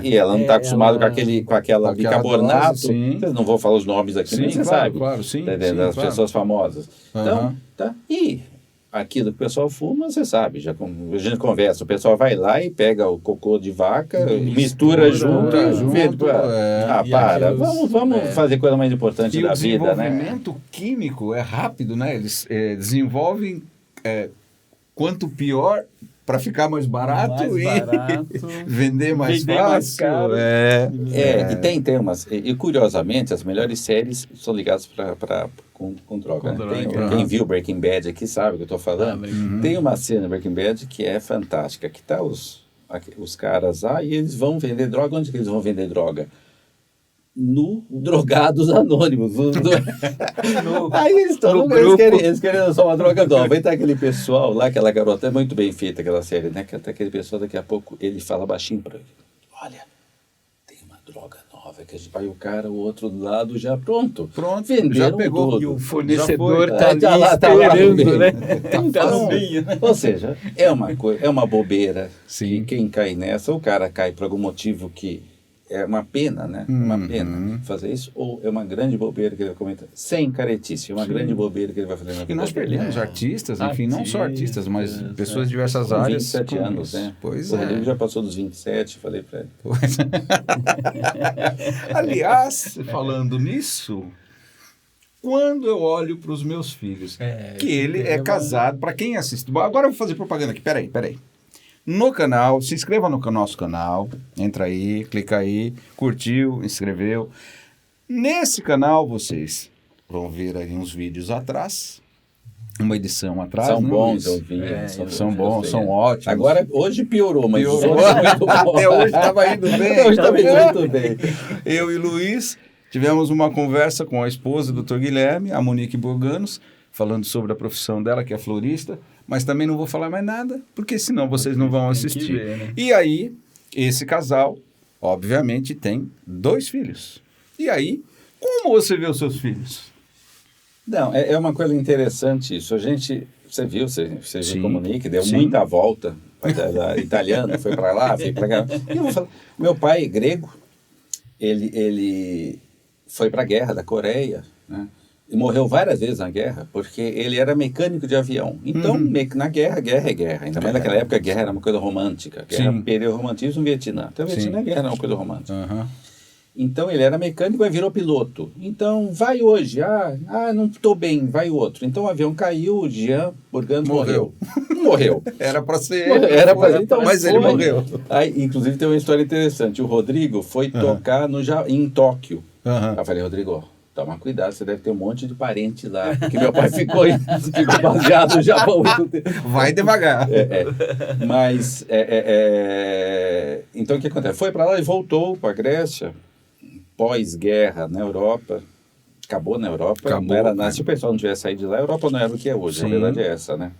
e ela não está acostumada com aquela bicarbonato. Dose, não vou falar os nomes aqui, mas você sabe. Claro, sim. Das pessoas famosas. Então, E aquilo que o pessoal fuma, você sabe, a gente conversa, o pessoal vai lá e pega o cocô de vaca, mistura junto. Vamos fazer coisa mais importante da vida, né? O desenvolvimento químico é rápido, né? Eles desenvolvem quanto pior para ficar mais barato vender mais fácil. E tem temas. E curiosamente, as melhores séries são ligadas com droga. Quem viu Breaking Bad aqui sabe o que eu estou falando. Tem uma cena em Breaking Bad que é fantástica, que tá os caras lá e eles vão vender droga. Onde que eles vão vender droga? No Drogados Anônimos. Aí eles querem lançar uma droga nova. Aí tá aquele pessoal lá, aquela garota, é muito bem feita aquela série, né? Que até aquele pessoal, daqui a pouco, ele fala baixinho pra ele: olha, tem uma droga nova. Que a gente... Aí o cara, o outro do lado, já pronto. Venderam já pegou. Tudo. E o fornecedor tá ali esperando, né? Então, ou seja, é uma bobeira. Sim. E quem cai nessa, o cara cai por algum motivo que é uma pena, né? Uma pena fazer isso, ou é uma grande bobeira que ele vai comentar, sem caretice, é uma grande bobeira que ele vai fazer na vida. E nós perdemos artistas, enfim, não só artistas, mas pessoas de diversas com áreas. 27 anos, né? Pois o Rodrigo já passou dos 27, falei para ele. Aliás, falando nisso, quando eu olho para os meus filhos, que ele é casado, para quem assiste, agora eu vou fazer propaganda aqui, peraí. No canal, se inscreva no nosso canal, entra aí, clica aí, curtiu, inscreveu. Nesse canal vocês vão ver aí uns vídeos atrás, uma edição atrás. São bons, eu vi. São bons, são ótimos. Agora, hoje piorou, mas até hoje estava indo bem. Hoje estava indo muito bem. Eu e Luiz tivemos uma conversa com a esposa do Dr. Guilherme, a Monique Burganos, falando sobre a profissão dela, que é florista, mas também não vou falar mais nada, porque senão vocês não vão Tem que assistir. ver, né? E aí, esse casal, obviamente, tem 2 filhos. E aí, como você vê os seus filhos? Não, é uma coisa interessante isso. Você viu Sim, como o Nick deu sim. muita volta, italiano, foi para lá, foi para cá. E eu vou falar, meu pai, grego, ele foi para a guerra da Coreia, né? E morreu várias vezes na guerra, porque ele era mecânico de avião. Então, na guerra é guerra. Ainda mais naquela época, a guerra era uma coisa romântica. Guerra Sim. perdeu o romantismo no Vietnã. Então, o Sim. Vietnã, a guerra era uma coisa romântica. Aham. Então, ele era mecânico e virou piloto. Então, vai hoje. Não estou bem, vai outro. Então, o avião caiu, o Jean Burgando morreu. Não morreu. Era para ser Era pra ser, então, mas ele foi. morreu. Aí, inclusive, tem uma história interessante. O Rodrigo foi tocar em Tóquio. Aham. Eu falei, Rodrigo, toma cuidado, você deve ter um monte de parente lá. Porque meu pai ficou baseado no Japão. Vai devagar. Mas, então o que acontece? Foi para lá e voltou para a Grécia, pós-guerra na Europa. Acabou na Europa. Acabou, Não era, né? se o pessoal não tivesse saído de lá, a Europa não era o que é hoje. Sim. A verdade é essa, né?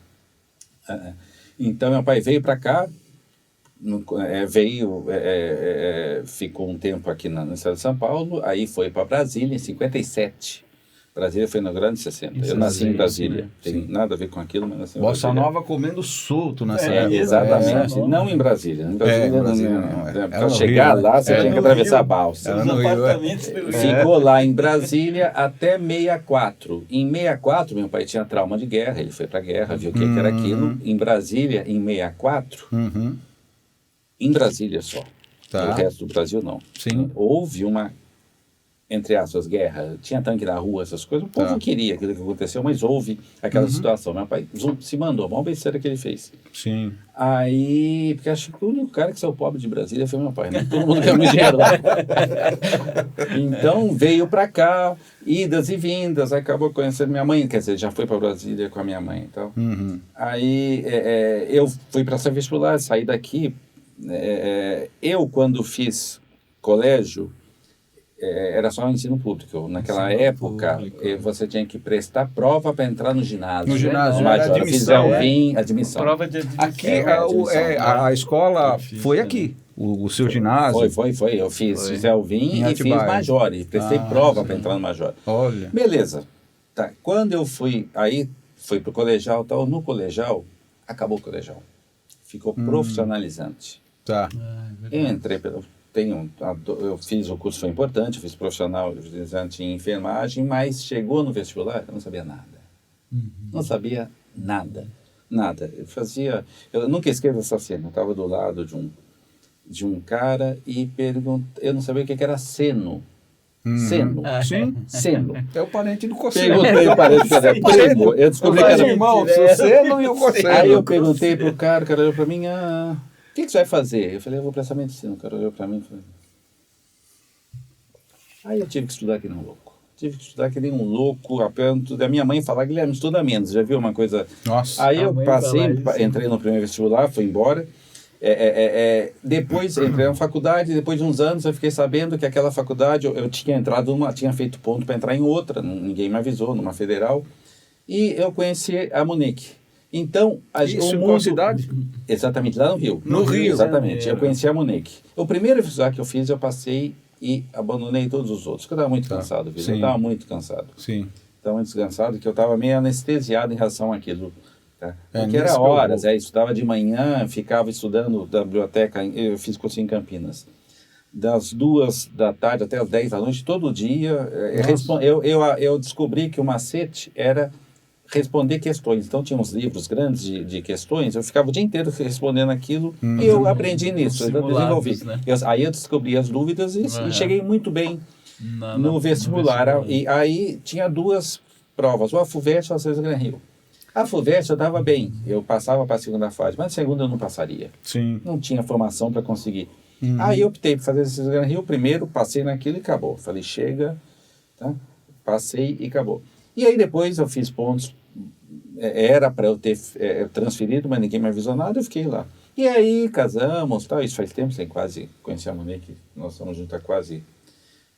Então, meu pai veio para cá, ficou um tempo aqui no estado de São Paulo, aí foi para Brasília em 57. Brasília foi no grande 60. Eu nasci em Brasília. sim. Tem nada a ver com aquilo, mas nasci em Bossa Brasília. Nova comendo solto nessa época. Exatamente. Não em Brasília. Em Brasília, Brasília não. Para Era no chegar Rio, né? lá, você Era tinha que no atravessar a Rio. balsa. Era Os no Rio, apartamentos do Rio. Ficou lá em Brasília até 64. Em 64, meu pai tinha trauma de guerra, ele foi para a guerra, viu o que era aquilo. Em Brasília, em 64, Uhum. em Brasília só. Tá. No resto do Brasil, não. Sim. Houve uma, entre aspas, guerra. Tinha tanque na rua, essas coisas. O povo Tá. queria aquilo que aconteceu, mas houve aquela situação. Meu pai se mandou, a maior besteira que ele fez. Sim. Aí, porque acho que o único cara que saiu pobre de Brasília foi meu pai, né? Todo mundo quer muito dinheiro lá. Então, veio para cá, idas e vindas, acabou conhecendo minha mãe, quer dizer, já foi para Brasília com a minha mãe e tal. Uhum. Aí, eu fui para essa vestibular, saí daqui. Eu, quando fiz colégio, era só o ensino público. Naquela Ensino época, público. Você tinha que prestar prova para entrar no ginásio. No ginásio, Major. era Eu fiz admissão, admissão. Prova de admissão. Aqui, admissão. a escola Difícil, foi né? aqui. O seu ginásio. Foi. Eu fiz Elvin Em e fiz Atibaia. Major. E prestei prova para entrar no Major. Olha. Beleza. Tá. Quando eu fui, aí fui pro colegial e tal, no colegial, acabou o colegial. Ficou profissionalizante. Tá. Eu entrei pelo... eu fiz o curso, foi importante, eu fiz profissionalizante em enfermagem, mas chegou no vestibular, eu não sabia nada. Não sabia nada. Nada. Eu nunca esqueço essa cena. Eu estava do lado de um cara e eu não sabia o que era seno. Seno. Sim. Seno. É o parente do coceiro. Perguntei para ele, primo. Eu descobri que Os era irmãos, o seno e o coceiro. Aí eu perguntei pro cara olhou para mim, o que você vai fazer? Eu falei, eu vou prestar medicina. O cara olhou para mim e falou... Aí eu tive que estudar que nem um louco. A ponto da minha mãe falar, Guilherme, estuda menos. Já viu uma coisa... Nossa. Aí eu A mãe passei, fala isso. entrei no primeiro vestibular, fui embora. Depois entrei na faculdade, depois de uns anos eu fiquei sabendo que aquela faculdade, eu tinha feito ponto para entrar em outra, ninguém me avisou, numa federal. E eu conheci a Monique. Então, Isso em qual cidade? Exatamente, lá no Rio. No Rio. Exatamente, eu conheci a Monique. O primeiro vestibular que eu fiz, eu passei e abandonei todos os outros, porque eu estava muito cansado, viu? Sim. Eu estava muito cansado. Sim. Estava muito descansado, que eu estava meio anestesiado em relação àquilo. Tá? Porque nisso era que eu horas, vou. estudava de manhã, ficava estudando da biblioteca, eu fiz curso em Campinas. Das 2 da tarde até as 10 da noite, todo dia, eu descobri que o macete era responder questões. Então, tinha uns livros grandes de questões, eu ficava o dia inteiro respondendo aquilo, e eu aprendi nisso, eu desenvolvi. Né? Aí eu descobri as dúvidas e cheguei muito bem no vestibular. E aí tinha 2 provas, ou a FUVEST ou a César Gran Rio. A FUVEST eu dava bem, eu passava para a segunda fase, mas a segunda eu não passaria. Sim. Não tinha formação para conseguir. Aí eu optei por fazer a César Gran Rio primeiro, passei naquilo e acabou. Falei, chega, tá? Passei e acabou. E aí depois eu fiz pontos, era para eu ter transferido, mas ninguém me avisou nada, eu fiquei lá. E aí casamos, tal, isso faz tempo, sem quase conhecer a Monique, nós estamos juntos há quase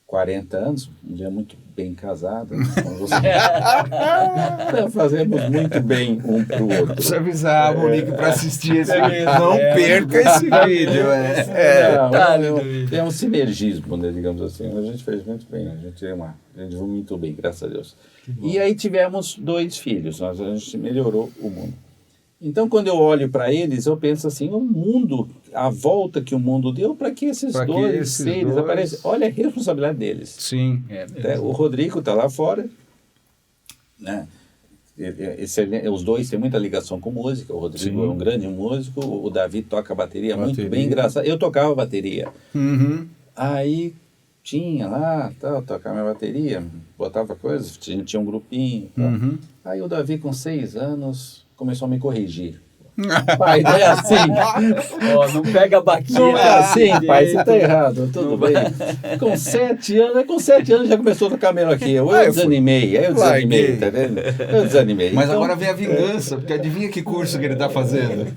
40 anos, mulher muito bem casada. Então fazemos muito bem um para o outro. Precisa avisar a Monique para assistir esse vídeo. Não perca esse vídeo. É um sinergismo, né, digamos assim. A gente fez muito bem, a gente viu muito bem, graças a Deus. E aí tivemos 2 filhos, a gente melhorou o mundo. Então, quando eu olho para eles, eu penso assim, o mundo, a volta que o mundo deu para que esses dois seres apareçam. Olha a responsabilidade deles. Sim. O Rodrigo está lá fora, né? Os dois têm muita ligação com música. O Rodrigo é um grande músico, o Davi toca bateria muito bem, engraçado. Eu tocava bateria. Aí tinha lá, tocava minha bateria, botava coisas, tinha um grupinho. Aí o Davi, com 6 anos, começou a me corrigir. Pai, não é assim. Não pega a baqueta. Não é assim, pai, você está errado. Tudo bem. Com 7 anos já começou a tocar melhor que eu. Eu desanimei, tá vendo? Eu desanimei. Mas então, agora vem a vingança, porque adivinha que curso que ele está fazendo?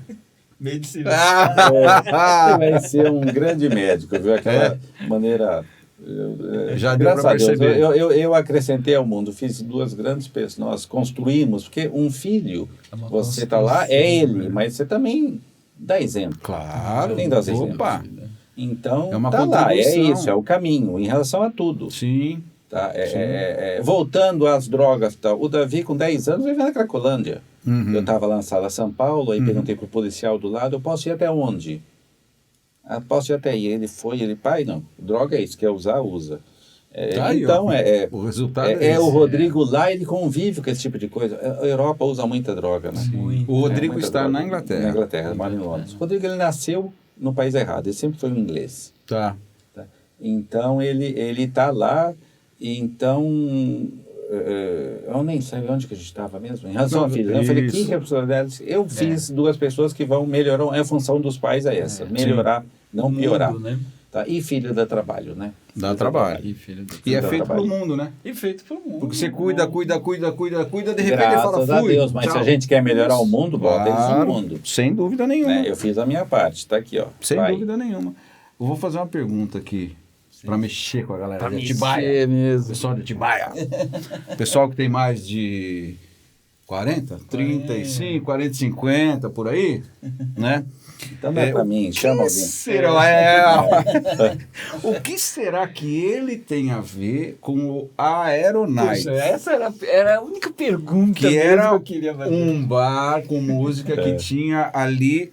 Medicina. Você vai ser um grande médico, viu? Aquela maneira... Já deu para perceber. Eu acrescentei ao mundo, fiz 2 grandes pessoas, nós construímos, porque um filho, você está lá, é ele, mas você também dá exemplo. Claro. Tem que dar exemplo. Então, tá lá, é isso, é o caminho, em relação a tudo. Sim. Tá? Voltando às drogas, tá? O Davi, com 10 anos, vivendo na Cracolândia. Eu estava lá na Sala São Paulo, aí perguntei para o policial do lado, eu posso ir até onde? Posso ir até aí. Ele foi, pai, não, droga é isso, quer usar, usa. Então, o resultado o Rodrigo lá, ele convive com esse tipo de coisa. A Europa usa muita droga, né? O Rodrigo está na Inglaterra. Na Inglaterra, mora em Londres. O Rodrigo, ele nasceu no país errado, ele sempre foi um inglês. Tá. Então, ele está lá, então... eu nem sei onde que a gente estava mesmo. Em razão, filho. Eu falei, que responsabilidade. Eu fiz 2 pessoas que vão melhorar. A função dos pais é essa. Melhorar, não piorar. Mundo, né? Tá? E filho dá trabalho, né? Dá trabalho. E é feito para o mundo, né? E feito para o mundo. Porque você cuida, de repente Graças ele fala, a Deus, mas se a gente quer melhorar o mundo, bota eles no mundo. Sem dúvida nenhuma. Eu fiz a minha parte, está aqui, ó. Sem dúvida nenhuma. Eu vou fazer uma pergunta aqui. Para mexer com a galera de Atibaia mesmo. Pessoal de Atibaia. Pessoal que tem mais de 40, 35, 40, 50, por aí, né? Então não é para mim, chama alguém. O que será que ele tem a ver com o Aeronite? Poxa, essa era a única pergunta que era que eu queria fazer. Um bar com música que tinha ali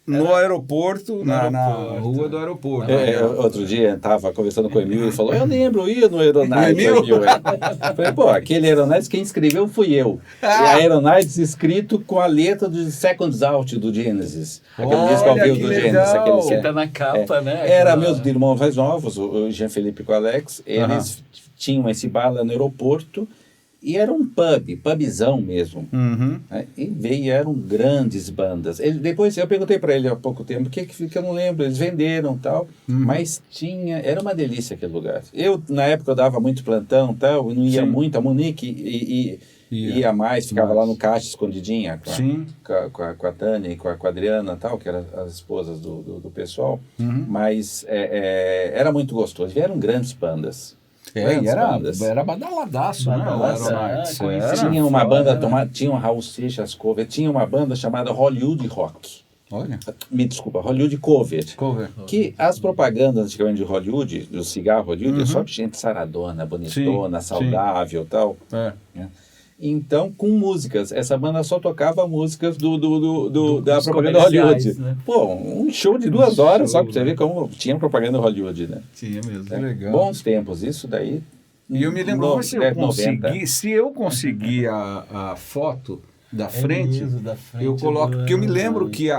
no aeroporto, na rua do aeroporto. Outro dia eu estava conversando com o Emil e ele falou, eu lembro, ia no Aeronite. Falei, aquele Aeronite quem escreveu fui eu. E a Aeronite escrito com a letra do Seconds Out do Genesis. Aquele disco ao vivo do Genesis. Que está na capa, né? Era meus irmãos mais novos, o Jean Felipe com o Alex, eles tinham esse bar lá no aeroporto. E era um pubzão mesmo. Né? E eram grandes bandas. Depois eu perguntei para ele há pouco tempo, que eu não lembro, eles venderam e tal, mas era uma delícia aquele lugar. Na época eu dava muito plantão e tal, eu não ia muito, a Monique ia mais, ficava lá no caixa escondidinha com a Tânia e com a Adriana e tal, que eram as esposas do pessoal, mas era muito gostoso. Vieram grandes bandas. Era badaladaço, né? Tinha uma banda, tinha um Raul Seixas cover, tinha uma banda chamada Hollywood Rock. Olha. Me desculpa, Hollywood Cover. Que as propagandas antigamente de Hollywood, do cigarro Hollywood, é só de gente saradona, bonitona, saudável e tal. Então, com músicas. Essa banda só tocava músicas da propaganda Hollywood. Né? Um show de 2 horas, só para você ver como tinha propaganda Hollywood, né? Tinha mesmo. Legal. Bons tempos, isso daí. E eu me lembro, se eu conseguir a foto da frente, eu coloco, porque eu me lembro que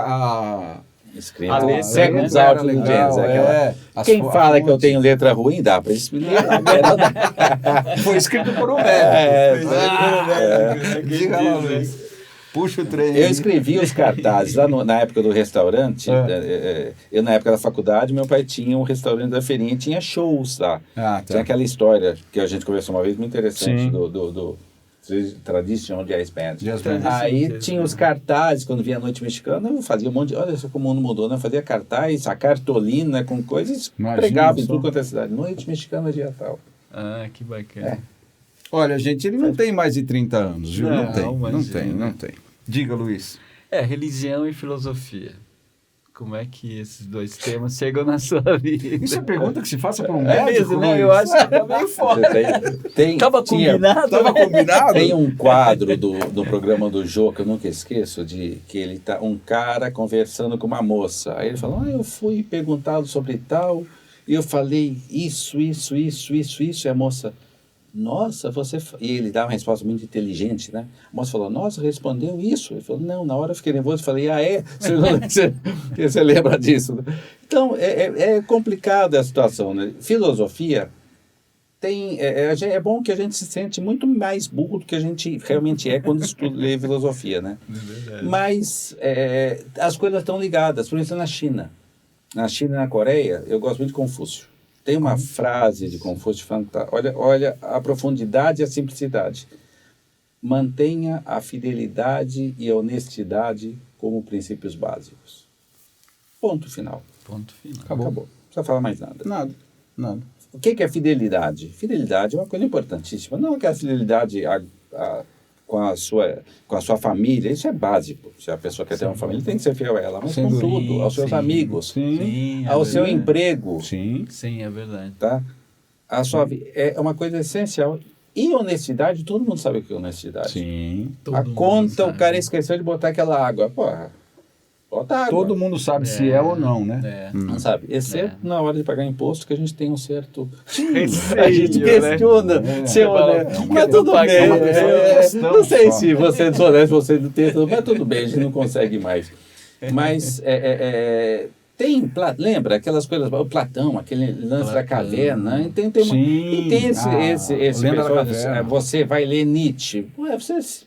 escrito Seconds Out do Genesis. Quem fala que eu tenho letra ruim, dá para explicar. Foi escrito por um médico. Diga lá, Luiz. Puxa o trem. Eu escrevi os cartazes lá na época do restaurante. Eu, na época da faculdade, meu pai tinha um restaurante da feirinha e tinha shows lá. Tinha aquela história que a gente conversou uma vez, muito interessante, Traditional Jazz Band. Jazz Band. Aí tinha os cartazes, quando vinha a Noite Mexicana, eu fazia um monte de... Olha só como o mundo mudou, né? Eu fazia cartaz, a cartolina com coisas, Imagina pregava em só. tudo quanto é cidade. Noite Mexicana dia tal. Ah, que bacana. É. Olha, gente, ele não tem mais de 30 anos, viu? Não, Não, tem, não imagina. tem, não tem. Diga, Luiz. Religião e filosofia. Como é que esses dois temas chegam na sua vida? Isso é pergunta que se faça para um É médico, mesmo, né? Luiz? Eu acho que tá meio foda. Tava combinado? Tava combinado? Tem um quadro do programa do Jô, que eu nunca esqueço, de que ele tá um cara conversando com uma moça. Aí ele falou, eu fui perguntado sobre tal, e eu falei isso, e a moça, nossa, você... E ele dá uma resposta muito inteligente, né? A moça falou, nossa, respondeu isso. Ele falou, não, na hora eu fiquei nervoso, falei, é? Você lembra disso, né? Então, é complicada a situação, né? Filosofia é bom que a gente se sente muito mais burro do que a gente realmente é quando lê filosofia, né? Mas as coisas estão ligadas, por exemplo, na China. Na China e na Coreia, eu gosto muito de Confúcio. Tem uma frase de Confúcio fantástica. Olha a profundidade e a simplicidade. Mantenha a fidelidade e a honestidade como princípios básicos. Ponto final. Ponto final. Acabou. Não precisa falar mais nada. Nada. O que é fidelidade? Fidelidade é uma coisa importantíssima. Não aquela fidelidade com a sua família, isso é básico. Se a pessoa quer ter uma família, tem que ser fiel a ela. Mas com tudo, aos seus amigos, ao seu emprego. Sim. Sim, é verdade. Tá? É uma coisa essencial. E honestidade, todo mundo sabe o que é honestidade. Sim. A conta, o cara esqueceu de botar aquela água. Porra, bota água. Todo mundo sabe se é ou não, né? Não sabe. Exceto na hora de pagar imposto, que a gente tem um certo... Receio, a gente questiona. Se é honesto. Mas tudo bem. Não sei se você é desonesto, você não tem... Mas tudo bem, a gente não consegue mais. Mas tem... Lembra aquelas coisas... O Platão, aquele lance da caverna. E tem esse pessoal, você vai ler Nietzsche. Ué,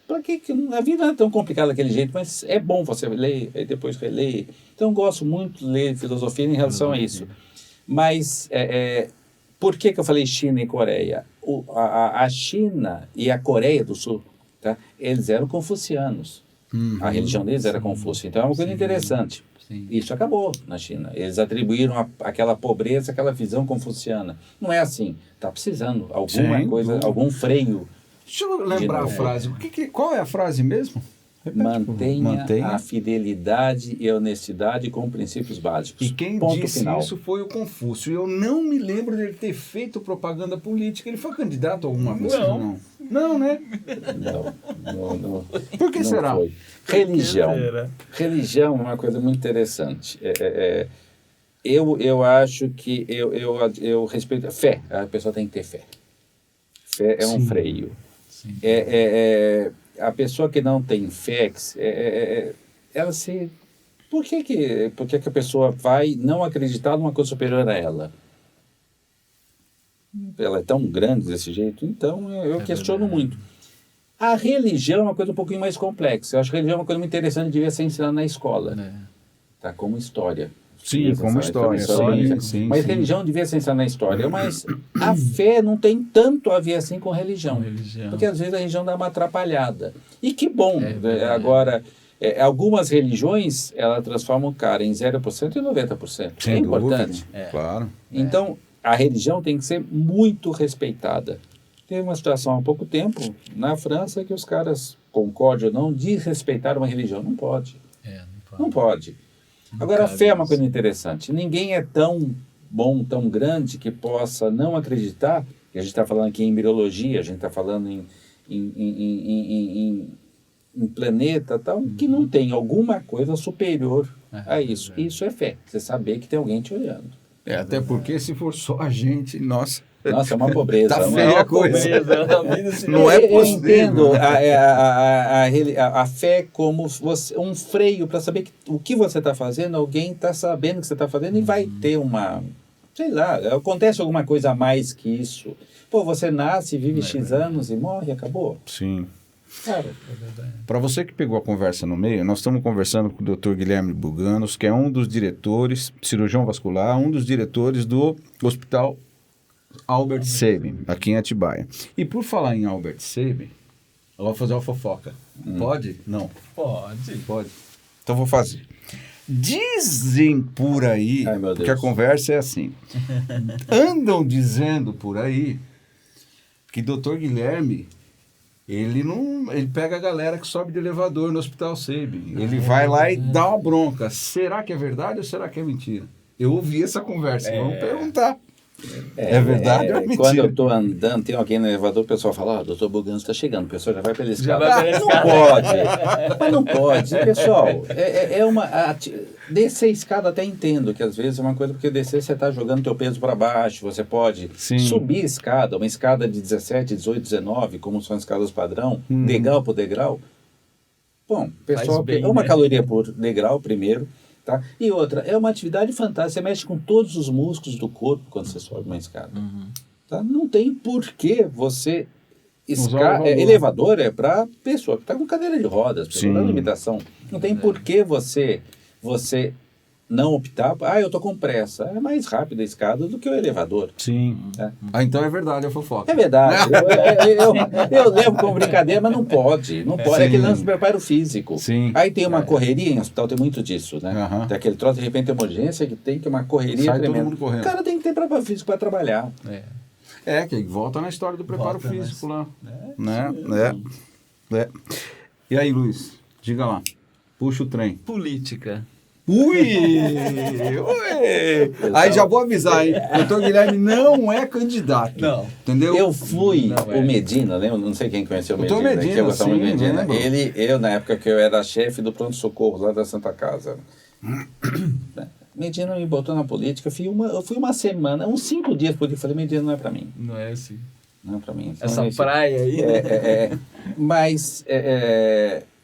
pra que a vida não é tão complicada daquele jeito, mas é bom você ler e depois reler. Então, eu gosto muito de ler filosofia em relação a isso. Mas, por que eu falei China e Coreia? A China e a Coreia do Sul, tá? Eles eram confucianos. A religião deles era Confúcio. Então, é uma coisa interessante. Sim. Isso acabou na China. Eles atribuíram aquela pobreza, aquela visão confuciana. Não é assim. Está precisando alguma coisa, algum freio. Deixa eu lembrar a frase. Qual é a frase mesmo? Mantenha a fidelidade e a honestidade como princípios básicos. E quem disse isso foi o Confúcio. Eu não me lembro dele ter feito propaganda política. Ele foi candidato a alguma coisa? Não, né? Não. Por que será? Foi. Religião. Religião é uma coisa muito interessante. Eu acho que eu respeito... Fé. A pessoa tem que ter fé. Fé é um freio. Sim. A pessoa que não tem fé, ela se... Por que a pessoa vai não acreditar numa coisa superior a ela? Ela é tão grande desse jeito? Então, eu questiono muito. A religião é uma coisa um pouquinho mais complexa. Eu acho que a religião é uma coisa muito interessante que devia ser ensinada na escola. Tá? Como história. Sim, como história. Sim, mas religião devia ser ensinada na história. Mas a fé não tem tanto a ver assim com religião. Porque às vezes a religião dá uma atrapalhada. E que bom. Agora, algumas religiões, ela transforma o cara em 0% e 90%. Sem importante. Claro. Então, a religião tem que ser muito respeitada. Teve uma situação há pouco tempo, na França, que os caras, concorde ou não, desrespeitaram uma religião. Não pode. Não pode. Agora, a fé é uma coisa interessante. Ninguém é tão bom, tão grande, que possa não acreditar, que a gente está falando aqui em embriologia, a gente está falando em planeta, tal, que não tem alguma coisa superior a isso. Isso é fé. Você saber que tem alguém te olhando. Até porque se for só a gente, nossa, é uma pobreza. Tá feia a coisa. Não é possível. Eu entendo a fé como um freio para saber que o que você está fazendo, alguém está sabendo que você está fazendo e vai ter uma... Sei lá, acontece alguma coisa a mais que isso. Pô, você nasce, vive X anos e morre, acabou. Sim. Cara, para você que pegou a conversa no meio, nós estamos conversando com o Dr. Guilherme Buganos, que é um dos diretores, cirurgião vascular, um dos diretores do Hospital Albert Sabin, aqui em Atibaia. E por falar em Albert Sabin, Eu vou fazer uma fofoca. Pode? Não. Pode. Pode. Então vou fazer. Dizem por aí, Ai, meu porque a Deus. conversa é assim. Andam dizendo por aí que Dr. Guilherme, ele pega a galera que sobe de elevador no Hospital Seib. Ele vai lá e dá uma bronca. Será que é verdade ou será que é mentira? Eu ouvi essa conversa. Vamos perguntar. É verdade ou é mentira? Quando eu estou andando, tem alguém no elevador, o pessoal fala, doutor Boganzo está chegando, o pessoal já vai pela escada. vai pela Não escada. pode, mas não pode. Pessoal, descer a escada até entendo, que às vezes é uma coisa, porque descer você está jogando teu peso para baixo, você pode Sim. subir a escada, uma escada de 17, 18, 19, como são as escadas padrão, degrau por degrau. Bom, pessoal, Faz bem, uma né? caloria por degrau primeiro. Tá? E outra, é uma atividade fantástica, você mexe com todos os músculos do corpo quando você sobe uma escada. Tá? Não tem por que você... elevador. Elevador é para pessoa que está com cadeira de rodas, pessoa Sim. da limitação. Não tem por que você não optar... eu estou com pressa. É mais rápido a escada do que o elevador. Sim. É. Ah, então é verdade, é fofoca. É verdade. Eu levo como brincadeira, mas não pode. Não pode. Sim. É aquele lance do preparo físico. Sim. Aí tem uma correria, em hospital tem muito disso, né? Aham. Tem aquele troço, de repente tem uma urgência que tem que uma correria Sai todo tremenda. mundo correndo. O cara tem que ter preparo físico para trabalhar. Que volta na história do preparo Volta, físico lá. Né? É. E aí, Luiz? Diga lá. Puxa o trem. Política. Ui! Aí já vou avisar, hein? Doutor Guilherme não é candidato. Não. Entendeu? Eu fui Não, o Medina, lembra? Não sei quem conheceu o O Dr. Medina. Medina, que eu gostava muito sim, do Medina. lembro. Eu, na época que eu era chefe do pronto-socorro lá da Santa Casa. Medina me botou na política, eu fui uma semana, uns 5 dias por dia. Falei, Medina não é para mim. Não é assim. Não é para mim. Essa Não é isso. praia aí, né? Mas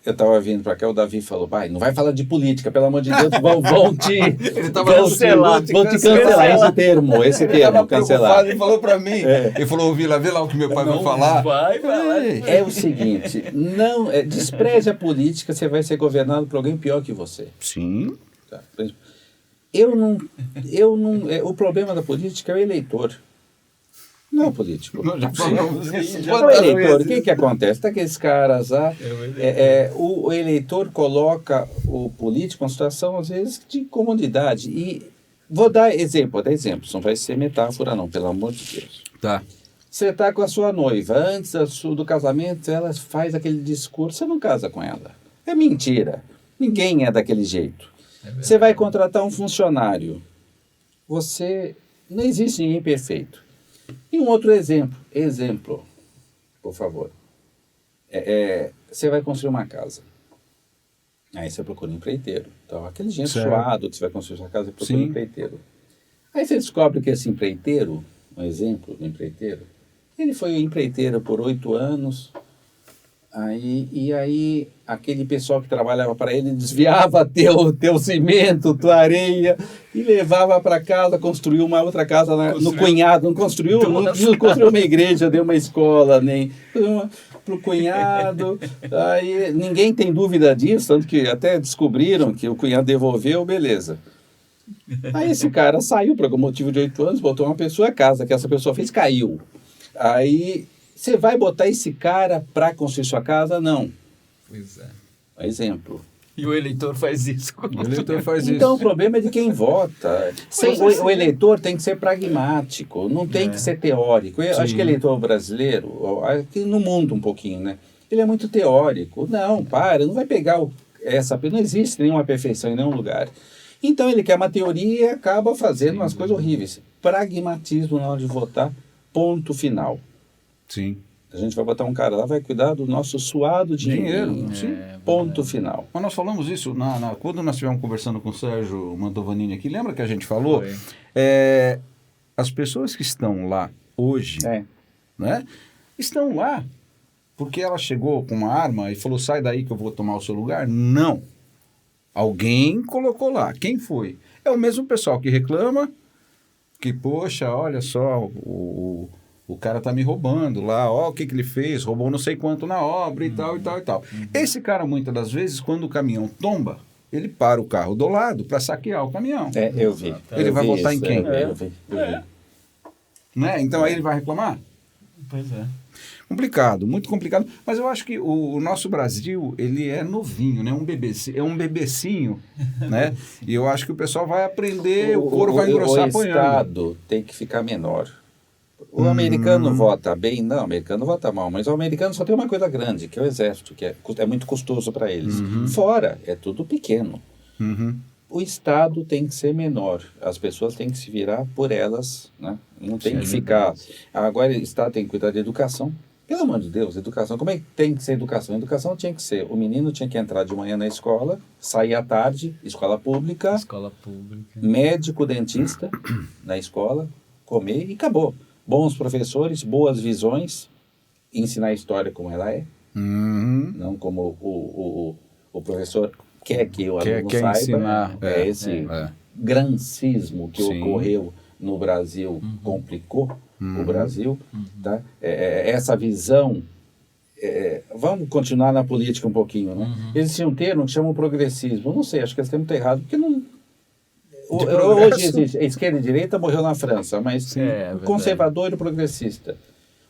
eu estava vindo para cá, o Davi falou, pai, não vai falar de política, pelo amor de Deus, vão te Ele tava cancelar. te Vão te cancelar. cancelar, esse termo, cancelar. Ele falou pra mim. Ele falou, Vila, vê lá o que meu pai vai falar. Vai lá. É o seguinte, despreze a política, você vai ser governado por alguém pior que você. Sim. Tá? O problema da política é o eleitor. Não é o político. Nós já falamos isso. O eleitor, o que acontece? Tá aqueles caras lá, o eleitor coloca o político em uma situação, às vezes, de comodidade. E vou dar exemplo, não vai ser metáfora não, pelo amor de Deus. Tá. Você está com a sua noiva, antes do casamento, ela faz aquele discurso, você não casa com ela. É mentira. Ninguém é daquele jeito. Você vai contratar um funcionário. Não existe ninguém perfeito. E um outro exemplo, por favor. Você vai construir uma casa. Aí você procura um empreiteiro. Então, aquele gente suado que você vai construir sua casa, você procura um empreiteiro. Aí você descobre que esse empreiteiro, um exemplo do empreiteiro, ele foi empreiteiro por 8 anos. E aí aquele pessoal que trabalhava para ele desviava teu cimento, tua areia e levava para casa, construiu uma outra casa no cunhado, não construiu uma igreja, deu uma escola, nem para o cunhado. Aí ninguém tem dúvida disso, tanto que até descobriram que o cunhado devolveu, beleza. Aí esse cara saiu por algum motivo de 8 anos, botou uma pessoa, a casa que essa pessoa fez caiu. Aí você vai botar esse cara para construir sua casa? Não. Pois é. Exemplo. E o eleitor faz isso. O eleitor faz Então o isso. problema é de quem vota. O eleitor tem que ser pragmático, não tem que ser teórico. Eu acho que o eleitor brasileiro, aqui no mundo um pouquinho, né? Ele é muito teórico. Não vai pegar não existe nenhuma perfeição em nenhum lugar. Então ele quer uma teoria e acaba fazendo umas coisas horríveis. Pragmatismo na hora de votar, ponto final. Sim. A gente vai botar um cara lá, vai cuidar do nosso suado dinheiro. Sim. Ponto final. Mas nós falamos isso quando nós estivemos conversando com o Sérgio Mantovanini aqui. Lembra que a gente falou? As pessoas que estão lá hoje, né, estão lá porque ela chegou com uma arma e falou, sai daí que eu vou tomar o seu lugar? Não. Alguém colocou lá. Quem foi? É o mesmo pessoal que reclama que, poxa, olha só, o cara tá me roubando lá, ó, o que ele fez, roubou não sei quanto na obra e tal, e tal, e tal. Esse cara, muitas das vezes, quando o caminhão tomba, ele para o carro do lado para saquear o caminhão. Eu vi. Ele vai votar em quem? Eu vi. Né? Então aí ele vai reclamar? Pois é. Complicado, muito complicado. Mas eu acho que o nosso Brasil, ele é novinho, né? É um bebecinho, né? E eu acho que o pessoal vai aprender, o couro vai engrossar o apanhando. Estado tem que ficar menor. O americano vota bem? Não, o americano vota mal. Mas o americano só tem uma coisa grande, que é o exército, que é muito custoso para eles. Fora, é tudo pequeno. O Estado tem que ser menor. As pessoas têm que se virar por elas, né? Não tem que ficar... Agora, o Estado tem que cuidar da educação. Pelo amor de Deus, educação. Como é que tem que ser educação? Educação tinha que ser... O menino tinha que entrar de manhã na escola, sair à tarde, escola pública, médico, dentista na escola, comer e acabou. Bons professores, boas visões, ensinar a história como ela é, não como o professor quer que o aluno quer saiba. Ensinar. Esse grancismo que ocorreu no Brasil complicou o Brasil. Tá? Essa visão... vamos continuar na política um pouquinho. Né? Existe um termo que chama progressismo. Eu não sei, acho que esse termo está errado, porque não... Hoje existe, a esquerda e a direita morreu na França, mas o conservador e o progressista.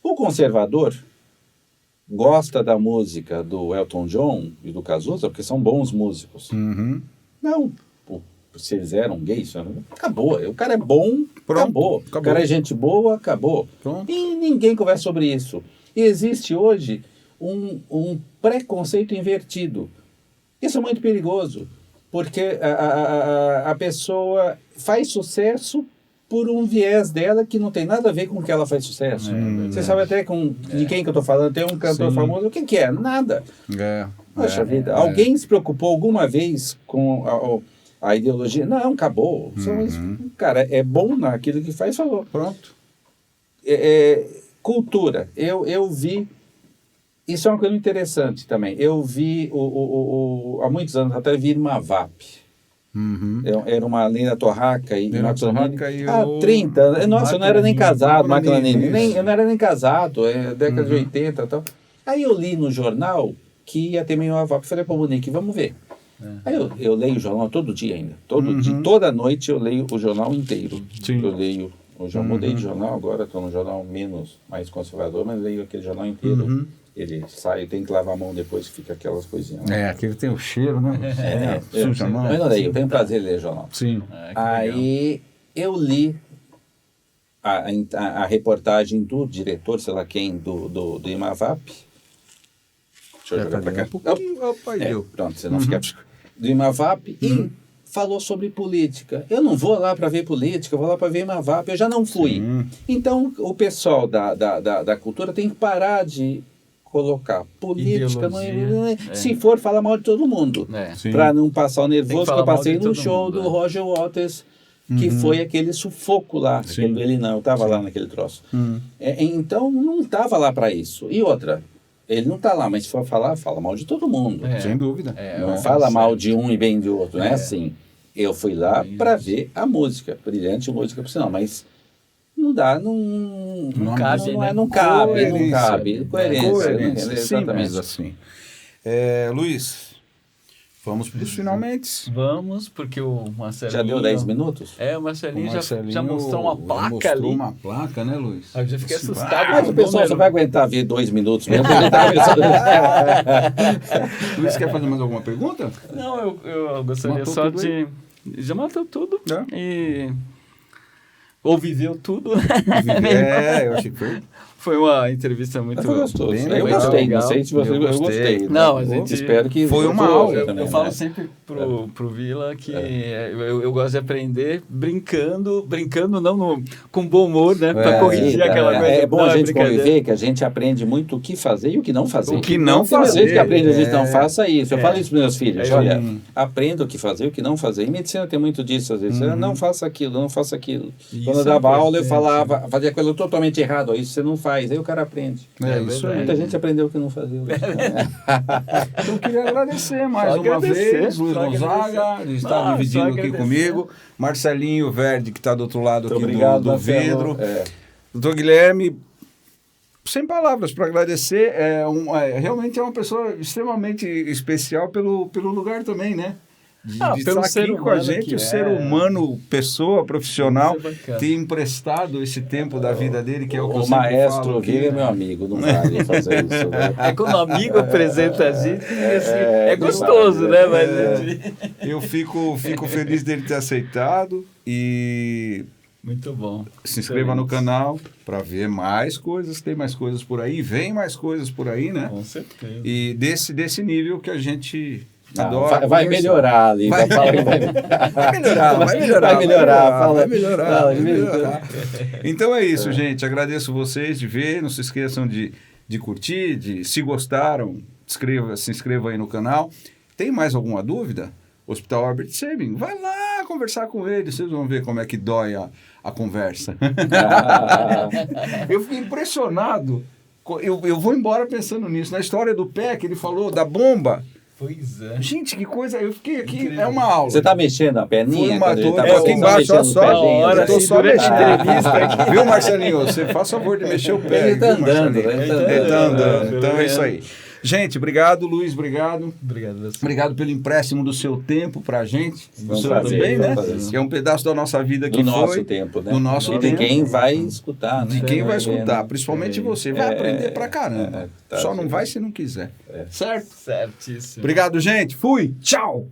O conservador gosta da música do Elton John e do Cazuza porque são bons músicos. Não, se eles eram gays, acabou. O cara é bom, acabou. O cara é gente boa, acabou. Pronto. E ninguém conversa sobre isso. E existe hoje um preconceito invertido. Isso é muito perigoso. Porque a pessoa faz sucesso por um viés dela que não tem nada a ver com o que ela faz sucesso. Você sabe até de quem que eu estou falando? Tem um cantor famoso. O que é? Nada. Poxa vida. Alguém se preocupou alguma vez com a ideologia? Não, acabou. Cara, é bom naquilo que faz, falou. Pronto. Cultura. Eu vi... Isso é uma coisa interessante também. Eu vi, há muitos anos atrás, vi uma VAP. Era uma Lina Torraca e McLanini. Há 30. Nossa, eu não era nem casado, McLanini. Eu não era nem casado, década de 80 e tal. Aí eu li no jornal que ia ter meio uma VAP. Falei, pô, Monique, vamos ver. Aí eu leio o jornal todo dia ainda. Toda noite eu leio o jornal inteiro. Eu leio. Eu já mudei de jornal agora, estou num jornal mais conservador, mas leio aquele jornal inteiro. Ele sai, tem que lavar a mão depois, fica aquelas coisinhas. Aquele tem o cheiro, né? Suja a mão. Mas não leio, eu tenho prazer em ler jornal. Sim. Aí eu li a reportagem do diretor, sei lá quem, do Imavap. Deixa eu jogar para cá. Pronto, você não fica... Do Imavap e falou sobre política. Eu não vou lá para ver política, eu vou lá para ver Imavap. Eu já não fui. Então, o pessoal da cultura tem que parar de colocar política, se for, fala mal de todo mundo, para não passar o nervoso que eu passei no show do Roger Waters, que foi aquele sufoco lá, ele não, eu estava lá naquele troço. Então, não estava lá para isso. E outra, ele não está lá, mas se for falar, fala mal de todo mundo. Sem dúvida. Não fala mal de um e bem do outro, não é assim. Eu fui lá para ver a música, brilhante música por sinal, mas não dá, não cabe, não cabe. Coerência. Exatamente assim. Luiz, vamos para os finalmente. Vamos, porque o Marcelinho... Já deu 10 minutos? O Marcelinho já mostrou uma placa ali. Mostrou uma placa, né, Luiz? Eu já fiquei assustado. Mas o pessoal só vai aguentar ver 2 minutos mesmo. Luiz, quer fazer mais alguma pergunta? Não, eu gostaria só de... Já matou tudo. E... Ou viveu tudo. Eu achei que foi. Foi uma entrevista muito... Foi gostoso. Eu gostei, não sei se você... Eu gostei. Não, a gente... Espero que... Foi uma aula. Eu falo sempre pro Vila que eu gosto de aprender brincando não com bom humor, né? Para corrigir aquela coisa. É bom a gente conviver, que a gente aprende muito o que fazer e o que não fazer. O que não fazer. Tem gente que aprende, a gente não faça isso. Eu falo isso para meus filhos. Olha, aprenda o que fazer e o que não fazer. Em medicina tem muito disso, às vezes. Não faça aquilo, não faça aquilo. Quando eu dava aula, eu falava, fazia coisa totalmente errada. Isso você não faz. Aí o cara aprende. Isso aí. Muita gente aprendeu o que não fazia. Então, eu queria agradecer mais uma vez, Luiz Gonzaga, de estar dividindo aqui comigo. Marcelinho Verde, que está do outro lado aqui do vidro. Doutor Guilherme, sem palavras para agradecer. Realmente é uma pessoa extremamente especial pelo lugar também, né? de pelo estar ser aqui com a humano gente, que o ser é. humano, pessoa, profissional, Isso é bacana. ter emprestado esse tempo da vida dele, que é o que eu O sempre maestro falo aqui, Vig é né? meu amigo, não vale fazer isso. Né? É quando o amigo apresenta a gente, assim, é gostoso, né? Mas, Eu fico feliz dele ter aceitado e muito bom. se inscreva no canal para ver mais coisas, tem mais coisas por aí, vem mais coisas por aí, né? Com certeza. E desse nível que a gente Não, adora. vai conversar. melhorar ali. Vai melhorar. Vai melhorar. Então é isso, gente. Agradeço vocês de ver. Não se esqueçam de curtir, se gostaram, se inscreva aí no canal. Tem mais alguma dúvida? Hospital Albert Sabin, vai lá conversar com ele, vocês vão ver como é que dói a conversa. Eu fiquei impressionado. Eu vou embora pensando nisso. Na história do pé que ele falou, da bomba. Pois é. Gente, que coisa. Eu fiquei aqui, Incrível. é uma aula. Você tá mexendo a perninha? Foi uma quando ele dor. tá É, aqui embaixo, mexendo ó, o só. pezinho, hora, Eu tô assim, só durante mexendo. a entrevista. Viu, Marcelinho? Você faz favor de mexer o pé. Ele tá viu, andando, Marcelinho? ele tá Ele tá andando. andando. Então é isso aí. Gente, obrigado, Luiz, obrigado. Obrigado a você. Obrigado pelo empréstimo do seu tempo pra gente. Foi Do um seu prazer, também, né? foi um prazer. Que é um pedaço da nossa vida que Do nosso foi. tempo, né? Do nosso E de tempo. quem vai escutar, né? De quem vai ver, escutar, né? principalmente você. Vai aprender pra caramba. tá Só não certo. vai se não quiser. Certo? Certíssimo. Obrigado, gente. Fui. Tchau.